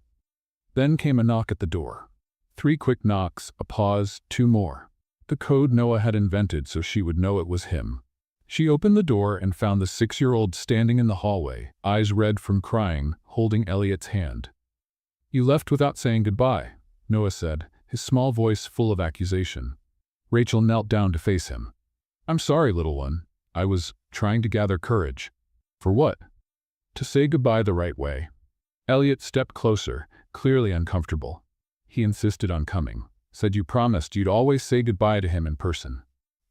Then came a knock at the door. 3 quick knocks, a pause, 2 more. The code Noah had invented so she would know it was him. She opened the door and found the 6-year-old standing in the hallway, eyes red from crying, holding Elliot's hand. "You left without saying goodbye," Noah said, his small voice full of accusation. Rachel knelt down to face him. "I'm sorry, little one. I was trying to gather courage." "For what?" "To say goodbye the right way." Elliot stepped closer, clearly uncomfortable. "He insisted on coming. Said you promised you'd always say goodbye to him in person."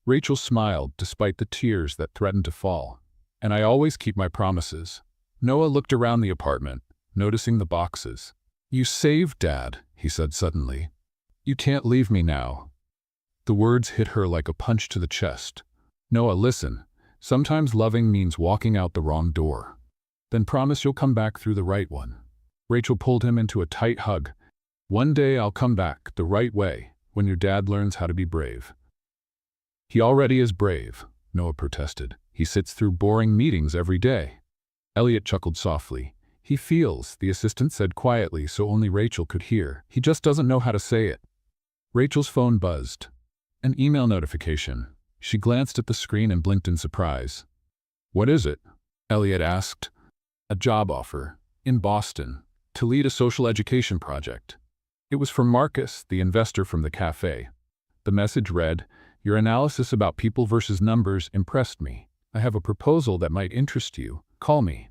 Rachel smiled despite the tears that threatened to fall. "And I always keep my promises." Noah looked around the apartment, noticing the boxes. "You saved Dad," he said suddenly. "You can't leave me now." The words hit her like a punch to the chest. "Noah, listen. Sometimes loving means walking out the wrong door. Then promise you'll come back through the right one." Rachel pulled him into a tight hug. "One day I'll come back the right way, when your dad learns how to be brave." "He already is brave," Noah protested. "He sits through boring meetings every day." Elliot chuckled softly. "He feels," the assistant said quietly so only Rachel could hear. "He just doesn't know how to say it." Rachel's phone buzzed. An email notification. She glanced at the screen and blinked in surprise. "What is it?" Elliot asked. "A job offer. In Boston. To lead a social education project." It was from Marcus, the investor from the cafe. The message read, "Your analysis about people versus numbers impressed me. I have a proposal that might interest you. Call me."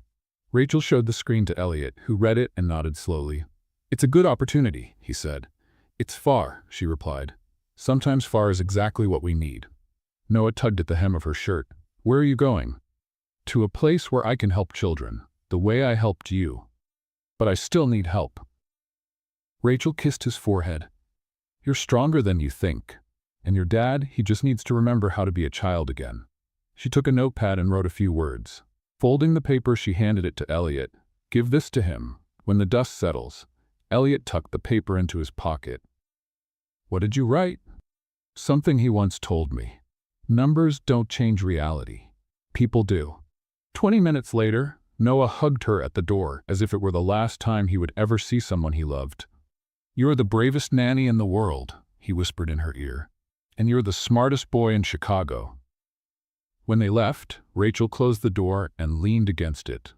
Rachel showed the screen to Elliot, who read it and nodded slowly. "It's a good opportunity," he said. "It's far," she replied. "Sometimes far is exactly what we need." Noah tugged at the hem of her shirt. "Where are you going?" "To a place where I can help children, the way I helped you. But I still need help." Rachel kissed his forehead. "You're stronger than you think. And your dad, he just needs to remember how to be a child again." She took a notepad and wrote a few words. Folding the paper, she handed it to Elliot. "Give this to him. When the dust settles." Elliot tucked the paper into his pocket. "What did you write?" "Something he once told me. Numbers don't change reality. People do." 20 minutes later, Noah hugged her at the door as if it were the last time he would ever see someone he loved. "You're the bravest nanny in the world," he whispered in her ear. "And you're the smartest boy in Chicago." When they left, Rachel closed the door and leaned against it.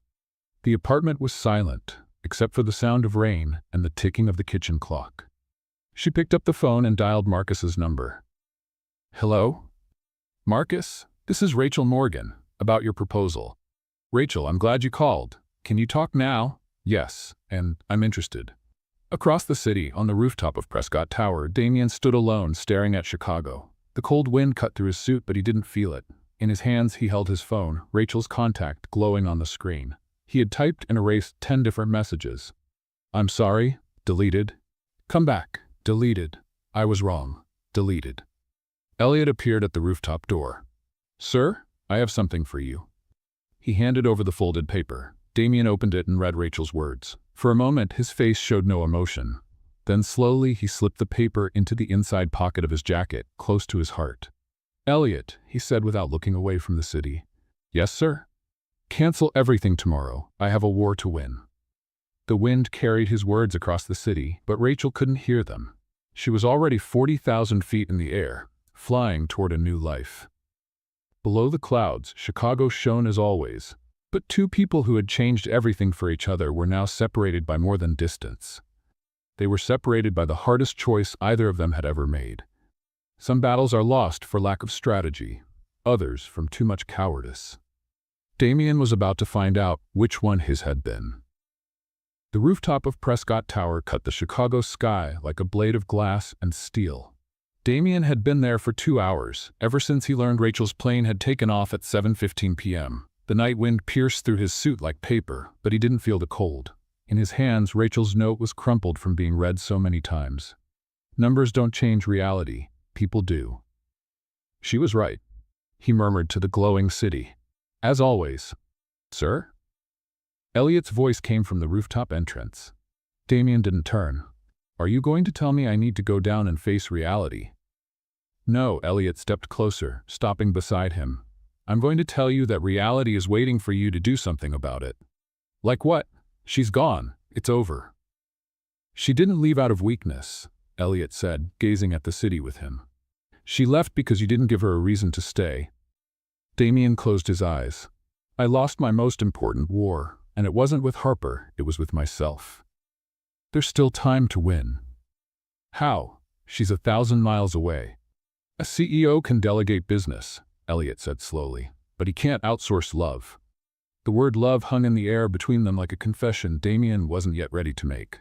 The apartment was silent, except for the sound of rain and the ticking of the kitchen clock. She picked up the phone and dialed Marcus's number. "Hello? Marcus, this is Rachel Morgan, about your proposal." "Rachel, I'm glad you called. Can you talk now?" "Yes, and I'm interested." Across the city, on the rooftop of Prescott Tower, Damien stood alone, staring at Chicago. The cold wind cut through his suit, but he didn't feel it. In his hands, he held his phone, Rachel's contact glowing on the screen. He had typed and erased 10 different messages. "I'm sorry," deleted. "Come back," deleted. "I was wrong," deleted. Elliot appeared at the rooftop door. "Sir, I have something for you." He handed over the folded paper. Damien opened it and read Rachel's words. For a moment, his face showed no emotion. Then slowly, he slipped the paper into the inside pocket of his jacket, close to his heart. "Elliot," he said without looking away from the city. "Yes, sir?" "Cancel everything tomorrow. I have a war to win." The wind carried his words across the city, but Rachel couldn't hear them. She was already 40,000 feet in the air, flying toward a new life. Below the clouds, Chicago shone as always, but two people who had changed everything for each other were now separated by more than distance. They were separated by the hardest choice either of them had ever made. Some battles are lost for lack of strategy, others from too much cowardice. Damien was about to find out which one his had been. The rooftop of Prescott Tower cut the Chicago sky like a blade of glass and steel. Damien had been there for 2 hours, ever since he learned Rachel's plane had taken off at 7:15 p.m. The night wind pierced through his suit like paper, but he didn't feel the cold. In his hands, Rachel's note was crumpled from being read so many times. "Numbers don't change reality. People do." She was right, he murmured to the glowing city. "As always." "Sir?" Elliot's voice came from the rooftop entrance. Damien didn't turn. "Are you going to tell me I need to go down and face reality?" "No," Elliot stepped closer, stopping beside him. "I'm going to tell you that reality is waiting for you to do something about it." "Like what?" "She's gone. It's over." "She didn't leave out of weakness," Elliot said, gazing at the city with him. "She left because you didn't give her a reason to stay." Damien closed his eyes. "I lost my most important war, and it wasn't with Harper, it was with myself. There's still time to win." "How?" "She's 1,000 miles away." "A CEO can delegate business," Elliot said slowly, "but he can't outsource love." The word love hung in the air between them like a confession Damien wasn't yet ready to make.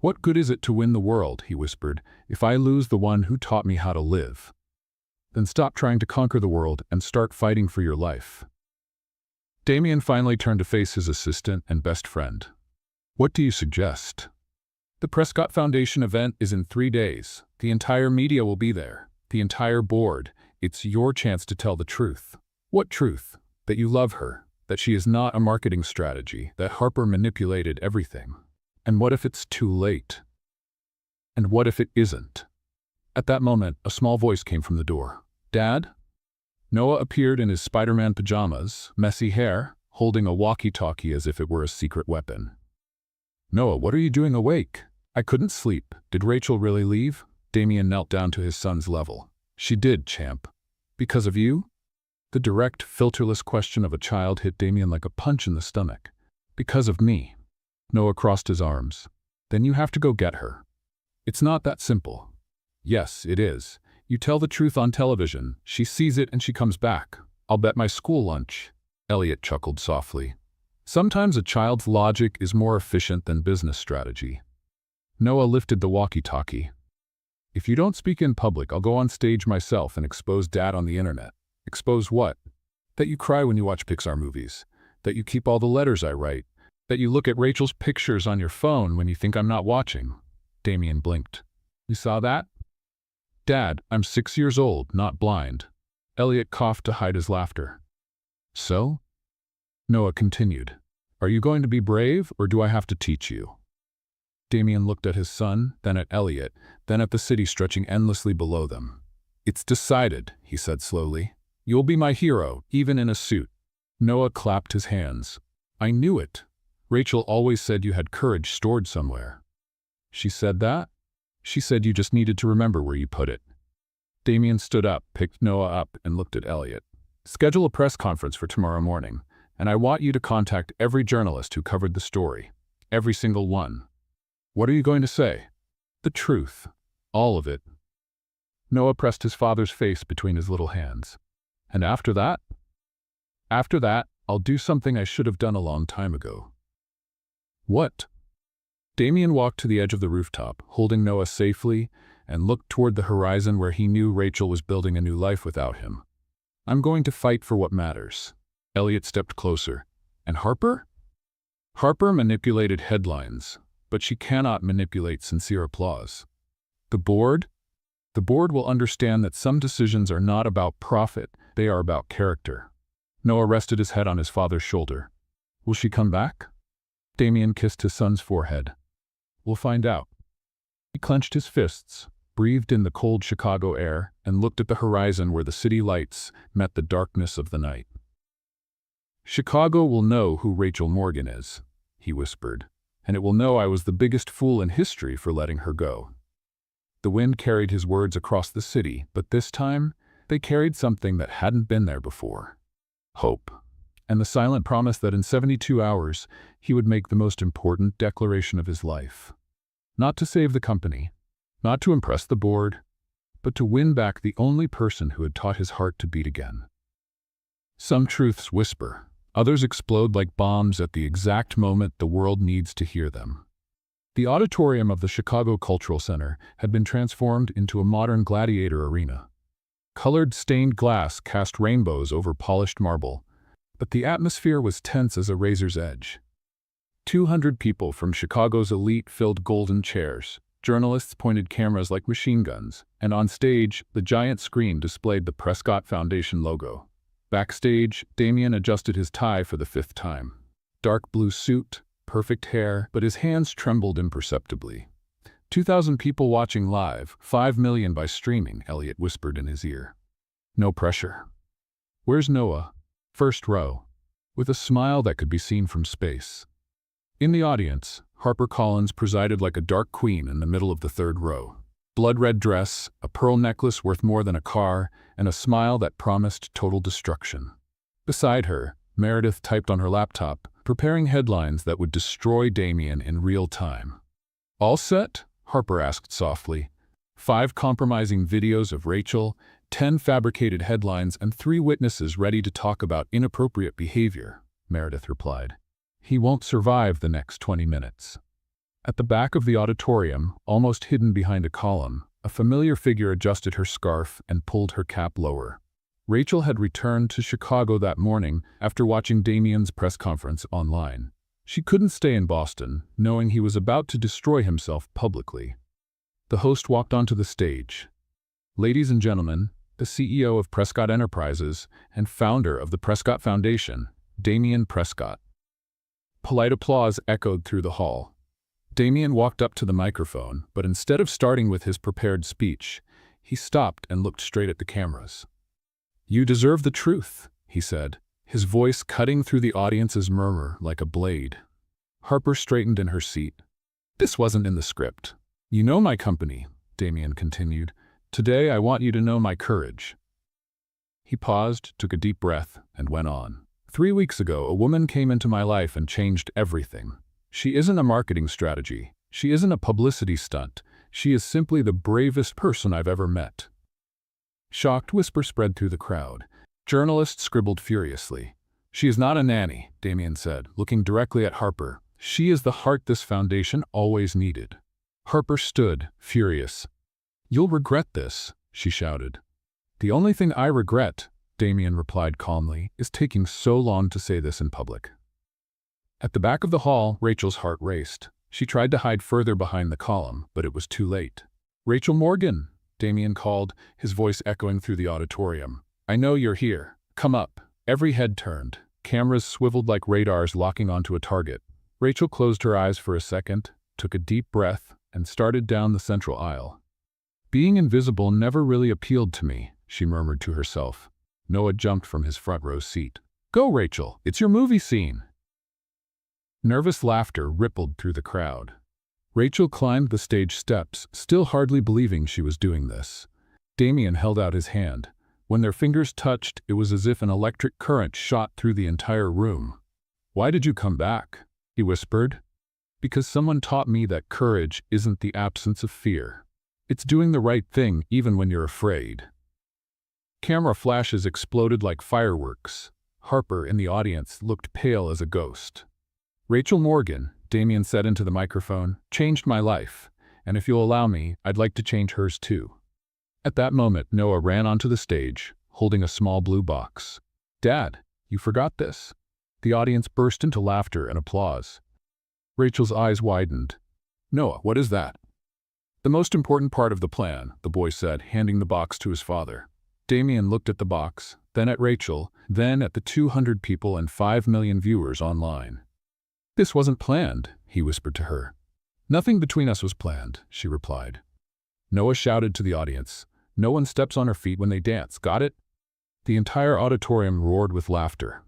"What good is it to win the world," he whispered, "if I lose the one who taught me how to live? Then stop trying to conquer the world and start fighting for your life." Damien finally turned to face his assistant and best friend. "What do you suggest?" "The Prescott Foundation event is in 3 days. The entire media will be there. The entire board. It's your chance to tell the truth." "What truth?" "That you love her. That she is not a marketing strategy. That Harper manipulated everything. And what if it's too late? And what if it isn't?" At that moment, a small voice came from the door. "Dad?" Noah appeared in his Spider-Man pajamas, messy hair, holding a walkie-talkie as if it were a secret weapon. "Noah, what are you doing awake?" "I couldn't sleep. Did Rachel really leave?" Damien knelt down to his son's level. "She did, champ." "Because of you?" The direct, filterless question of a child hit Damien like a punch in the stomach. "Because of me." Noah crossed his arms. "Then you have to go get her." "It's not that simple." "Yes, it is. You tell the truth on television, she sees it and she comes back. I'll bet my school lunch." Elliot chuckled softly. "Sometimes a child's logic is more efficient than business strategy." Noah lifted the walkie-talkie. "If you don't speak in public, I'll go on stage myself and expose Dad on the internet." "Expose what?" "That you cry when you watch Pixar movies. That you keep all the letters I write. That you look at Rachel's pictures on your phone when you think I'm not watching." Damien blinked. "You saw that?" "Dad, I'm 6 years old, not blind." Elliot coughed to hide his laughter. "So?" Noah continued. Are you going to be brave, or do I have to teach you? Damien looked at his son, then at Elliot, then at the city stretching endlessly below them. It's decided, he said slowly. You'll be my hero, even in a suit. Noah clapped his hands. I knew it. Rachel always said you had courage stored somewhere. She said that? She said you just needed to remember where you put it. Damien stood up, picked Noah up, and looked at Elliot. Schedule a press conference for tomorrow morning, and I want you to contact every journalist who covered the story. Every single one. What are you going to say? The truth. All of it. Noah pressed his father's face between his little hands. And after that? After that, I'll do something I should have done a long time ago. What? Damien walked to the edge of the rooftop, holding Noah safely, and looked toward the horizon where he knew Rachel was building a new life without him. I'm going to fight for what matters. Elliot stepped closer. And Harper? Harper manipulated headlines, but she cannot manipulate sincere applause. The board? The board will understand that some decisions are not about profit, they are about character. Noah rested his head on his father's shoulder. Will she come back? Damien kissed his son's forehead. We'll find out. He clenched his fists, breathed in the cold Chicago air, and looked at the horizon where the city lights met the darkness of the night. Chicago will know who Rachel Morgan is, he whispered, and it will know I was the biggest fool in history for letting her go. The wind carried his words across the city, but this time, they carried something that hadn't been there before. Hope. And the silent promise that in 72 hours, he would make the most important declaration of his life. Not to save the company, not to impress the board, but to win back the only person who had taught his heart to beat again. Some truths whisper, others explode like bombs at the exact moment the world needs to hear them. The auditorium of the Chicago Cultural Center had been transformed into a modern gladiator arena. Colored stained glass cast rainbows over polished marble, but the atmosphere was tense as a razor's edge. 200 people from Chicago's elite filled golden chairs. Journalists pointed cameras like machine guns, and on stage, the giant screen displayed the Prescott Foundation logo. Backstage, Damien adjusted his tie for the 5th time. Dark blue suit, perfect hair, but his hands trembled imperceptibly. 2,000 people watching live, 5 million by streaming, Elliot whispered in his ear. No pressure. Where's Noah? First row. With a smile that could be seen from space. In the audience, Harper Collins presided like a dark queen in the middle of the 3rd row. Blood-red dress, a pearl necklace worth more than a car, and a smile that promised total destruction. Beside her, Meredith typed on her laptop, preparing headlines that would destroy Damien in real time. All set? Harper asked softly. 5 compromising videos of Rachel, 10 fabricated headlines, and 3 witnesses ready to talk about inappropriate behavior, Meredith replied. He won't survive the next 20 minutes. At the back of the auditorium, almost hidden behind a column, a familiar figure adjusted her scarf and pulled her cap lower. Rachel had returned to Chicago that morning after watching Damien's press conference online. She couldn't stay in Boston, knowing he was about to destroy himself publicly. The host walked onto the stage. Ladies and gentlemen, the CEO of Prescott Enterprises and founder of the Prescott Foundation, Damien Prescott. Polite applause echoed through the hall. Damien walked up to the microphone, but instead of starting with his prepared speech, he stopped and looked straight at the cameras. You deserve the truth, he said, his voice cutting through the audience's murmur like a blade. Harper straightened in her seat. This wasn't in the script. You know my company, Damien continued. Today I want you to know my courage. He paused, took a deep breath, and went on. 3 weeks ago, a woman came into my life and changed everything. She isn't a marketing strategy. She isn't a publicity stunt. She is simply the bravest person I've ever met. Shocked whisper spread through the crowd. Journalists scribbled furiously. She is not a nanny, Damien said, looking directly at Harper. She is the heart this foundation always needed. Harper stood, furious. You'll regret this, she shouted. The only thing I regret, Damien replied calmly, is taking so long to say this in public. At the back of the hall, Rachel's heart raced. She tried to hide further behind the column, but it was too late. Rachel Morgan, Damien called, his voice echoing through the auditorium. I know you're here. Come up. Every head turned. Cameras swiveled like radars locking onto a target. Rachel closed her eyes for a second, took a deep breath, and started down the central aisle. Being invisible never really appealed to me, she murmured to herself. Noah jumped from his front row seat. Go, Rachel, it's your movie scene. Nervous laughter rippled through the crowd. Rachel climbed the stage steps, still hardly believing she was doing this. Damien held out his hand. When their fingers touched, it was as if an electric current shot through the entire room. Why did you come back? He whispered. Because someone taught me that courage isn't the absence of fear. It's doing the right thing even when you're afraid. Camera flashes exploded like fireworks. Harper in the audience looked pale as a ghost. Rachel Morgan, Damien said into the microphone, changed my life, and if you'll allow me, I'd like to change hers too. At that moment, Noah ran onto the stage, holding a small blue box. Dad, you forgot this. The audience burst into laughter and applause. Rachel's eyes widened. Noah, what is that? The most important part of the plan, the boy said, handing the box to his father. Damien looked at the box, then at Rachel, then at the 200 people and 5 million viewers online. This wasn't planned, he whispered to her. Nothing between us was planned, she replied. Noah shouted to the audience. No one steps on her feet when they dance, got it? The entire auditorium roared with laughter.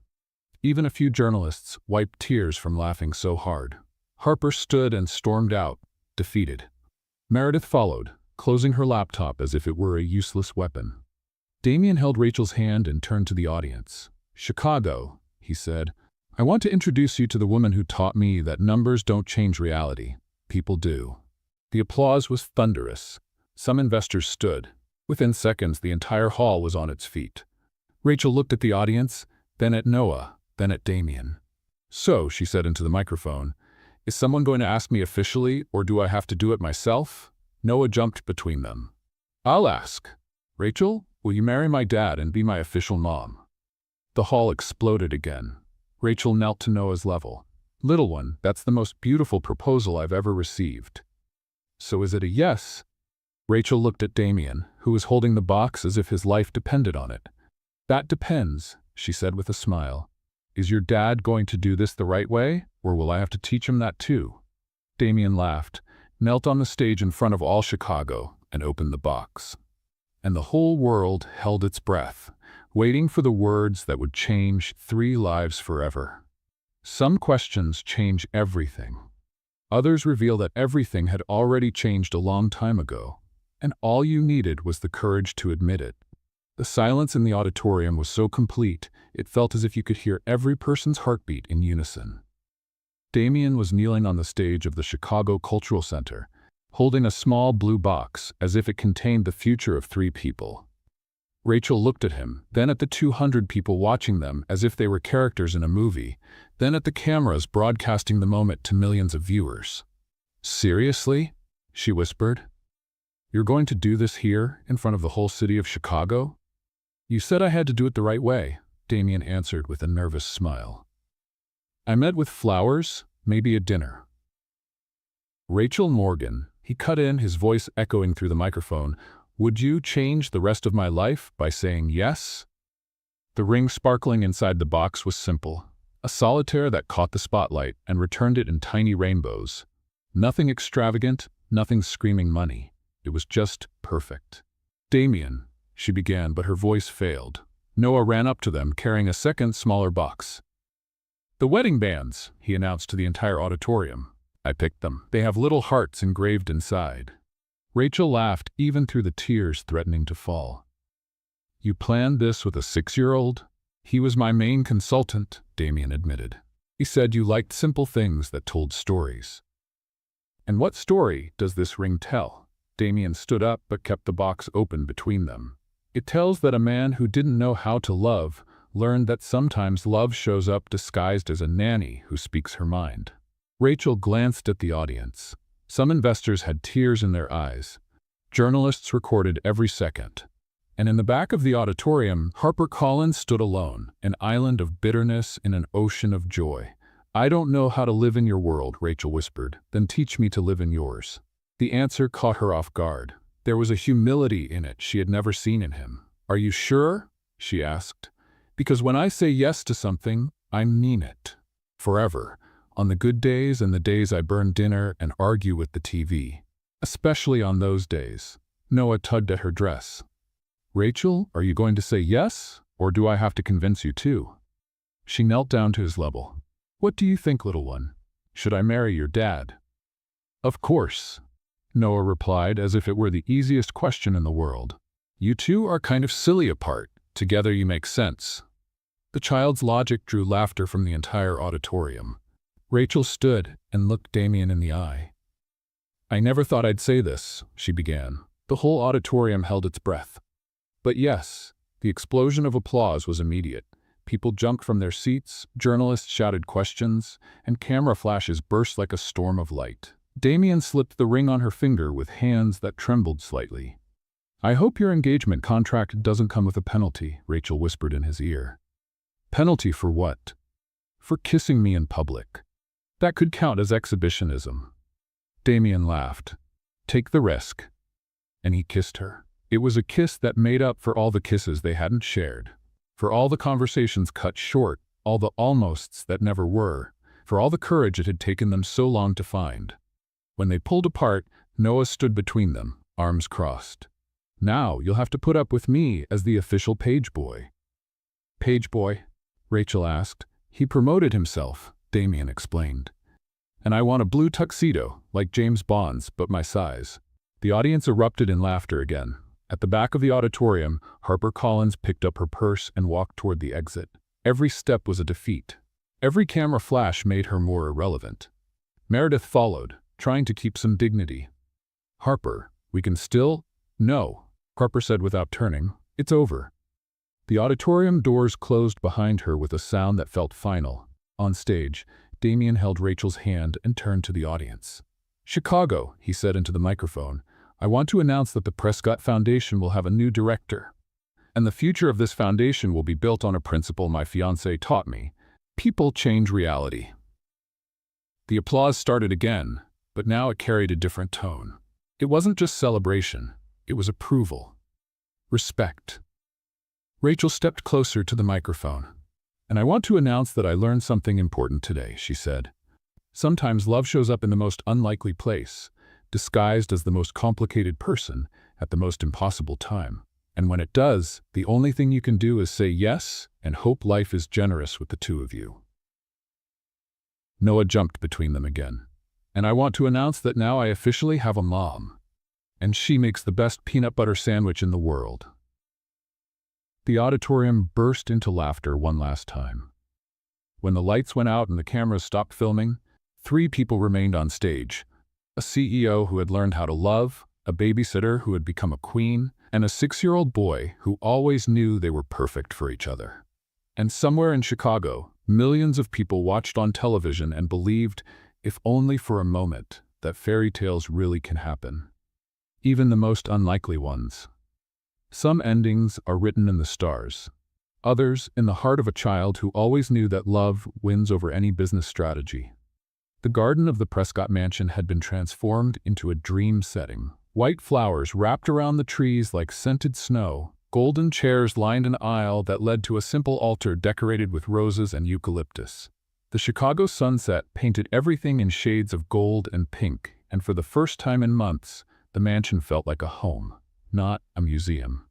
Even a few journalists wiped tears from laughing so hard. Harper stood and stormed out, defeated. Meredith followed, closing her laptop as if it were a useless weapon. Damien held Rachel's hand and turned to the audience. Chicago, he said, I want to introduce you to the woman who taught me that numbers don't change reality. People do. The applause was thunderous. Some investors stood. Within seconds, the entire hall was on its feet. Rachel looked at the audience, then at Noah, then at Damien. So, she said into the microphone, is someone going to ask me officially, or do I have to do it myself? Noah jumped between them. I'll ask. Rachel, will you marry my dad and be my official mom? The hall exploded again. Rachel knelt to Noah's level. Little one, that's the most beautiful proposal I've ever received. So is it a yes? Rachel looked at Damien, who was holding the box as if his life depended on it. That depends, she said with a smile. Is your dad going to do this the right way, or will I have to teach him that too? Damien laughed, knelt on the stage in front of all Chicago, and opened the box. And the whole world held its breath, waiting for the words that would change 3 lives forever. Some questions change everything. Others reveal that everything had already changed a long time ago, and all you needed was the courage to admit it. The silence in the auditorium was so complete, it felt as if you could hear every person's heartbeat in unison. Damien was kneeling on the stage of the Chicago Cultural Center, holding a small blue box as if it contained the future of 3 people. Rachel looked at him, then at the 200 people watching them as if they were characters in a movie, then at the cameras broadcasting the moment to millions of viewers. Seriously? She whispered. You're going to do this here, in front of the whole city of Chicago? You said I had to do it the right way, Damien answered with a nervous smile. I meant with flowers, maybe a dinner. Rachel Morgan, he cut in, his voice echoing through the microphone, would you change the rest of my life by saying yes? The ring sparkling inside the box was simple, a solitaire that caught the spotlight and returned it in tiny rainbows. Nothing extravagant, nothing screaming money. It was just perfect. Damien, she began, but her voice failed. Noah ran up to them, carrying a second, smaller box. The wedding bands, he announced to the entire auditorium. I picked them. They have little hearts engraved inside. Rachel laughed, even through the tears threatening to fall. You planned this with a 6-year-old? He was my main consultant, Damien admitted. He said you liked simple things that told stories. And what story does this ring tell? Damien stood up but kept the box open between them. It tells that a man who didn't know how to love learned that sometimes love shows up disguised as a nanny who speaks her mind. Rachel glanced at the audience. Some investors had tears in their eyes. Journalists recorded every second. And in the back of the auditorium, Harper Collins stood alone, an island of bitterness in an ocean of joy. I don't know how to live in your world, Rachel whispered. Then teach me to live in yours. The answer caught her off guard. There was a humility in it she had never seen in him. Are you sure? She asked. Because when I say yes to something, I mean it. Forever. On the good days and the days I burn dinner and argue with the TV. Especially on those days. Noah tugged at her dress. Rachel, are you going to say yes, or do I have to convince you too? She knelt down to his level. What do you think, little one? Should I marry your dad? Of course, Noah replied as if it were the easiest question in the world. You two are kind of silly apart. Together you make sense. The child's logic drew laughter from the entire auditorium. Rachel stood and looked Damien in the eye. I never thought I'd say this, she began. The whole auditorium held its breath. But yes, the explosion of applause was immediate. People jumped from their seats, journalists shouted questions, and camera flashes burst like a storm of light. Damien slipped the ring on her finger with hands that trembled slightly. I hope your engagement contract doesn't come with a penalty, Rachel whispered in his ear. Penalty for what? For kissing me in public. That could count as exhibitionism. Damien laughed. Take the risk. And he kissed her. It was a kiss that made up for all the kisses they hadn't shared. For all the conversations cut short, all the almosts that never were, for all the courage it had taken them so long to find. When they pulled apart, Noah stood between them, arms crossed. Now you'll have to put up with me as the official page boy. Page boy? Rachel asked. He promoted himself, Damien explained. And I want a blue tuxedo, like James Bond's, but my size. The audience erupted in laughter again. At the back of the auditorium, Harper Collins picked up her purse and walked toward the exit. Every step was a defeat. Every camera flash made her more irrelevant. Meredith followed, trying to keep some dignity. Harper, we can still? No, Harper said without turning. It's over. The auditorium doors closed behind her with a sound that felt final. On stage, Damien held Rachel's hand and turned to the audience. Chicago, he said into the microphone. I want to announce that the Prescott Foundation will have a new director. And the future of this foundation will be built on a principle my fiancé taught me. People change reality. The applause started again, but now it carried a different tone. It wasn't just celebration, it was approval. Respect. Rachel stepped closer to the microphone. And I want to announce that I learned something important today, she said. Sometimes love shows up in the most unlikely place, disguised as the most complicated person at the most impossible time. And when it does, the only thing you can do is say yes and hope life is generous with the two of you. Noah jumped between them again. And I want to announce that now I officially have a mom. And she makes the best peanut butter sandwich in the world. The auditorium burst into laughter one last time. When the lights went out and the cameras stopped filming, 3 people remained on stage. A CEO who had learned how to love, a babysitter who had become a queen, and a 6-year-old boy who always knew they were perfect for each other. And somewhere in Chicago, millions of people watched on television and believed, if only for a moment, that fairy tales really can happen. Even the most unlikely ones. Some endings are written in the stars. Others in the heart of a child who always knew that love wins over any business strategy. The garden of the Prescott mansion had been transformed into a dream setting. White flowers wrapped around the trees like scented snow, golden chairs lined an aisle that led to a simple altar decorated with roses and eucalyptus. The Chicago sunset painted everything in shades of gold and pink, and for the first time in months, the mansion felt like a home, not a museum.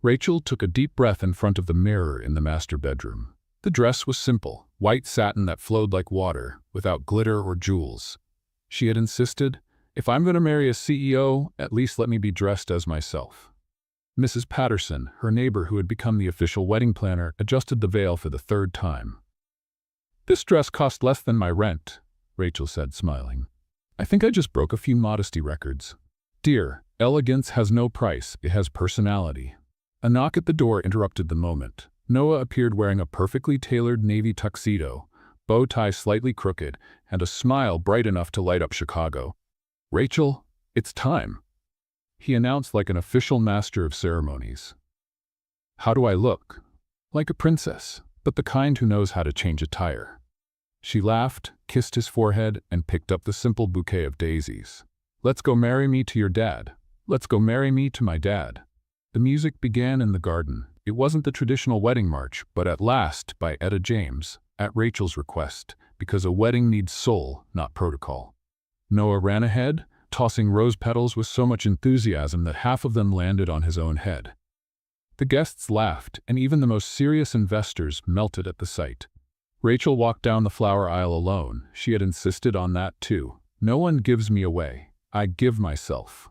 Rachel took a deep breath in front of the mirror in the master bedroom. The dress was simple, white satin that flowed like water, without glitter or jewels. She had insisted, if I'm going to marry a CEO, at least let me be dressed as myself. Mrs. Patterson, her neighbor who had become the official wedding planner, adjusted the veil for the 3rd time. This dress cost less than my rent, Rachel said, smiling. I think I just broke a few modesty records. Dear, elegance has no price, it has personality. A knock at the door interrupted the moment. Noah appeared wearing a perfectly tailored navy tuxedo, bow tie slightly crooked, and a smile bright enough to light up Chicago. Rachel, it's time, he announced like an official master of ceremonies. How do I look? Like a princess, but the kind who knows how to change a tire. She laughed, kissed his forehead, and picked up the simple bouquet of daisies. Let's go marry me to your dad. Let's go marry me to my dad. The music began in the garden. It wasn't the traditional wedding march, but At Last by Etta James, at Rachel's request, because a wedding needs soul, not protocol. Noah ran ahead, tossing rose petals with so much enthusiasm that half of them landed on his own head. The guests laughed, and even the most serious investors melted at the sight. Rachel walked down the flower aisle alone. She had insisted on that too. No one gives me away. I give myself.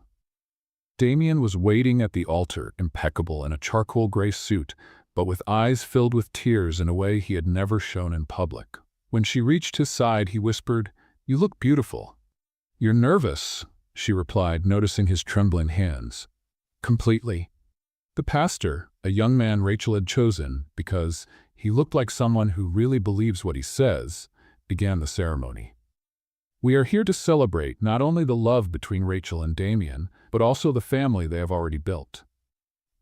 Damien was waiting at the altar, impeccable in a charcoal gray suit, but with eyes filled with tears in a way he had never shown in public. When she reached his side, he whispered, "You look beautiful." "You're nervous," she replied, noticing his trembling hands. "Completely." The pastor, a young man Rachel had chosen because he looked like someone who really believes what he says, began the ceremony. "We are here to celebrate not only the love between Rachel and Damien, but also the family they have already built."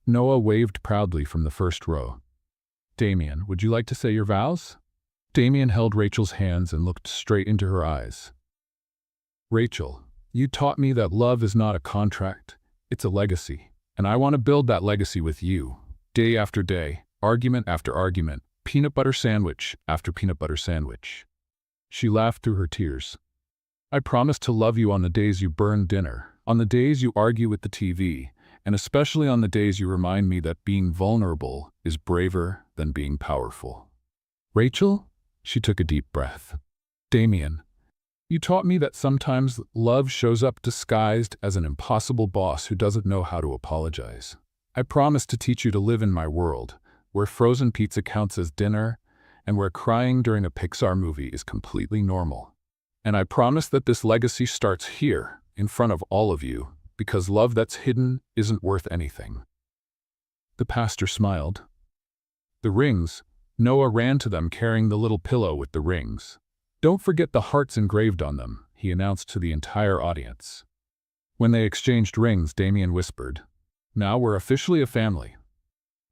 Noah waved proudly from the first row. "Damien, would you like to say your vows?" Damien held Rachel's hands and looked straight into her eyes. "Rachel, you taught me that love is not a contract, it's a legacy. And I want to build that legacy with you, day after day, argument after argument, peanut butter sandwich after peanut butter sandwich." She laughed through her tears. "I promise to love you on the days you burn dinner, on the days you argue with the TV, and especially on the days you remind me that being vulnerable is braver than being powerful." "Rachel?" She took a deep breath. "Damien, you taught me that sometimes love shows up disguised as an impossible boss who doesn't know how to apologize. I promise to teach you to live in my world, where frozen pizza counts as dinner, and where crying during a Pixar movie is completely normal. And I promise that this legacy starts here, in front of all of you, because love that's hidden isn't worth anything." The pastor smiled. "The rings." Noah ran to them carrying the little pillow with the rings. "Don't forget the hearts engraved on them," he announced to the entire audience. When they exchanged rings, Damien whispered, "Now we're officially a family."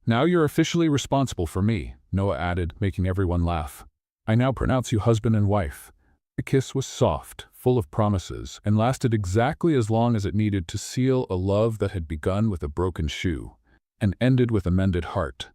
"Now you're officially responsible for me," Noah added, making everyone laugh. "I now pronounce you husband and wife." The kiss was soft, full of promises, and lasted exactly as long as it needed to seal a love that had begun with a broken shoe and ended with a mended heart.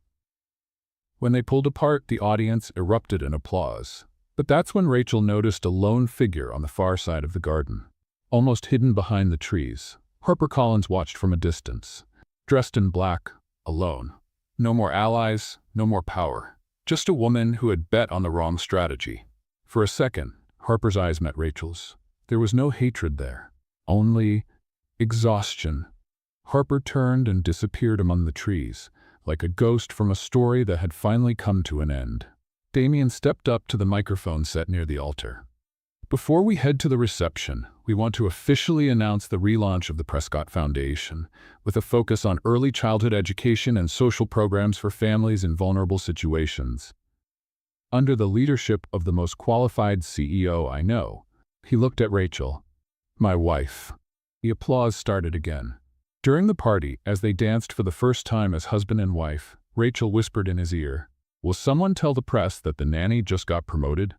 When they pulled apart, the audience erupted in applause. But that's when Rachel noticed a lone figure on the far side of the garden, almost hidden behind the trees. Harper Collins watched from a distance, dressed in black, alone. No more allies, no more power. Just a woman who had bet on the wrong strategy. For a second, Harper's eyes met Rachel's. There was no hatred there, only exhaustion. Harper turned and disappeared among the trees, like a ghost from a story that had finally come to an end. Damien stepped up to the microphone set near the altar. "Before we head to the reception, we want to officially announce the relaunch of the Prescott Foundation, with a focus on early childhood education and social programs for families in vulnerable situations. Under the leadership of the most qualified CEO I know." He looked at Rachel. "My wife." The applause started again. During the party, as they danced for the first time as husband and wife, Rachel whispered in his ear, "Will someone tell the press that the nanny just got promoted?"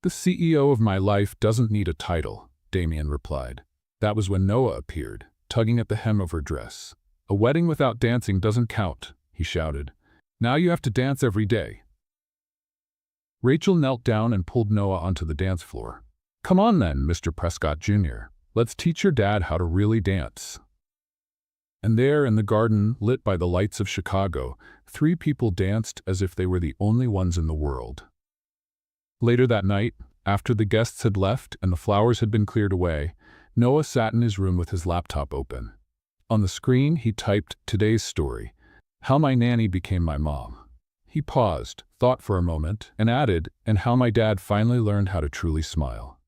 "The CEO of my life doesn't need a title," Damien replied. That was when Noah appeared, tugging at the hem of her dress. "A wedding without dancing doesn't count," he shouted. "Now you have to dance every day." Rachel knelt down and pulled Noah onto the dance floor. "Come on then, Mr. Prescott Jr. Let's teach your dad how to really dance." And there in the garden, lit by the lights of Chicago, 3 people danced as if they were the only ones in the world. Later that night, after the guests had left and the flowers had been cleared away, Noah sat in his room with his laptop open. On the screen, he typed today's story, "How my nanny became my mom." He paused, thought for a moment, and added, "And how my dad finally learned how to truly smile."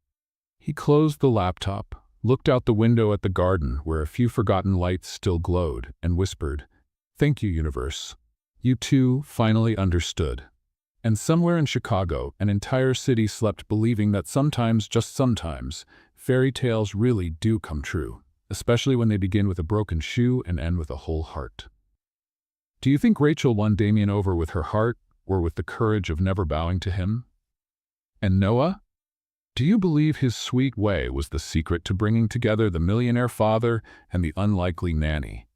He closed the laptop, looked out the window at the garden where a few forgotten lights still glowed, and whispered, "Thank you, universe. You too finally understood." And somewhere in Chicago, an entire city slept believing that sometimes, just sometimes, fairy tales really do come true, especially when they begin with a broken shoe and end with a whole heart. Do you think Rachel won Damien over with her heart, or with the courage of never bowing to him? And Noah? Do you believe his sweet way was the secret to bringing together the millionaire father and the unlikely nanny?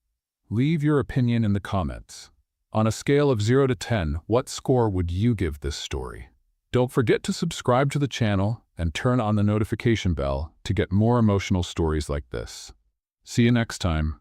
Leave your opinion in the comments. On a scale of 0 to 10, what score would you give this story? Don't forget to subscribe to the channel and turn on the notification bell to get more emotional stories like this. See you next time.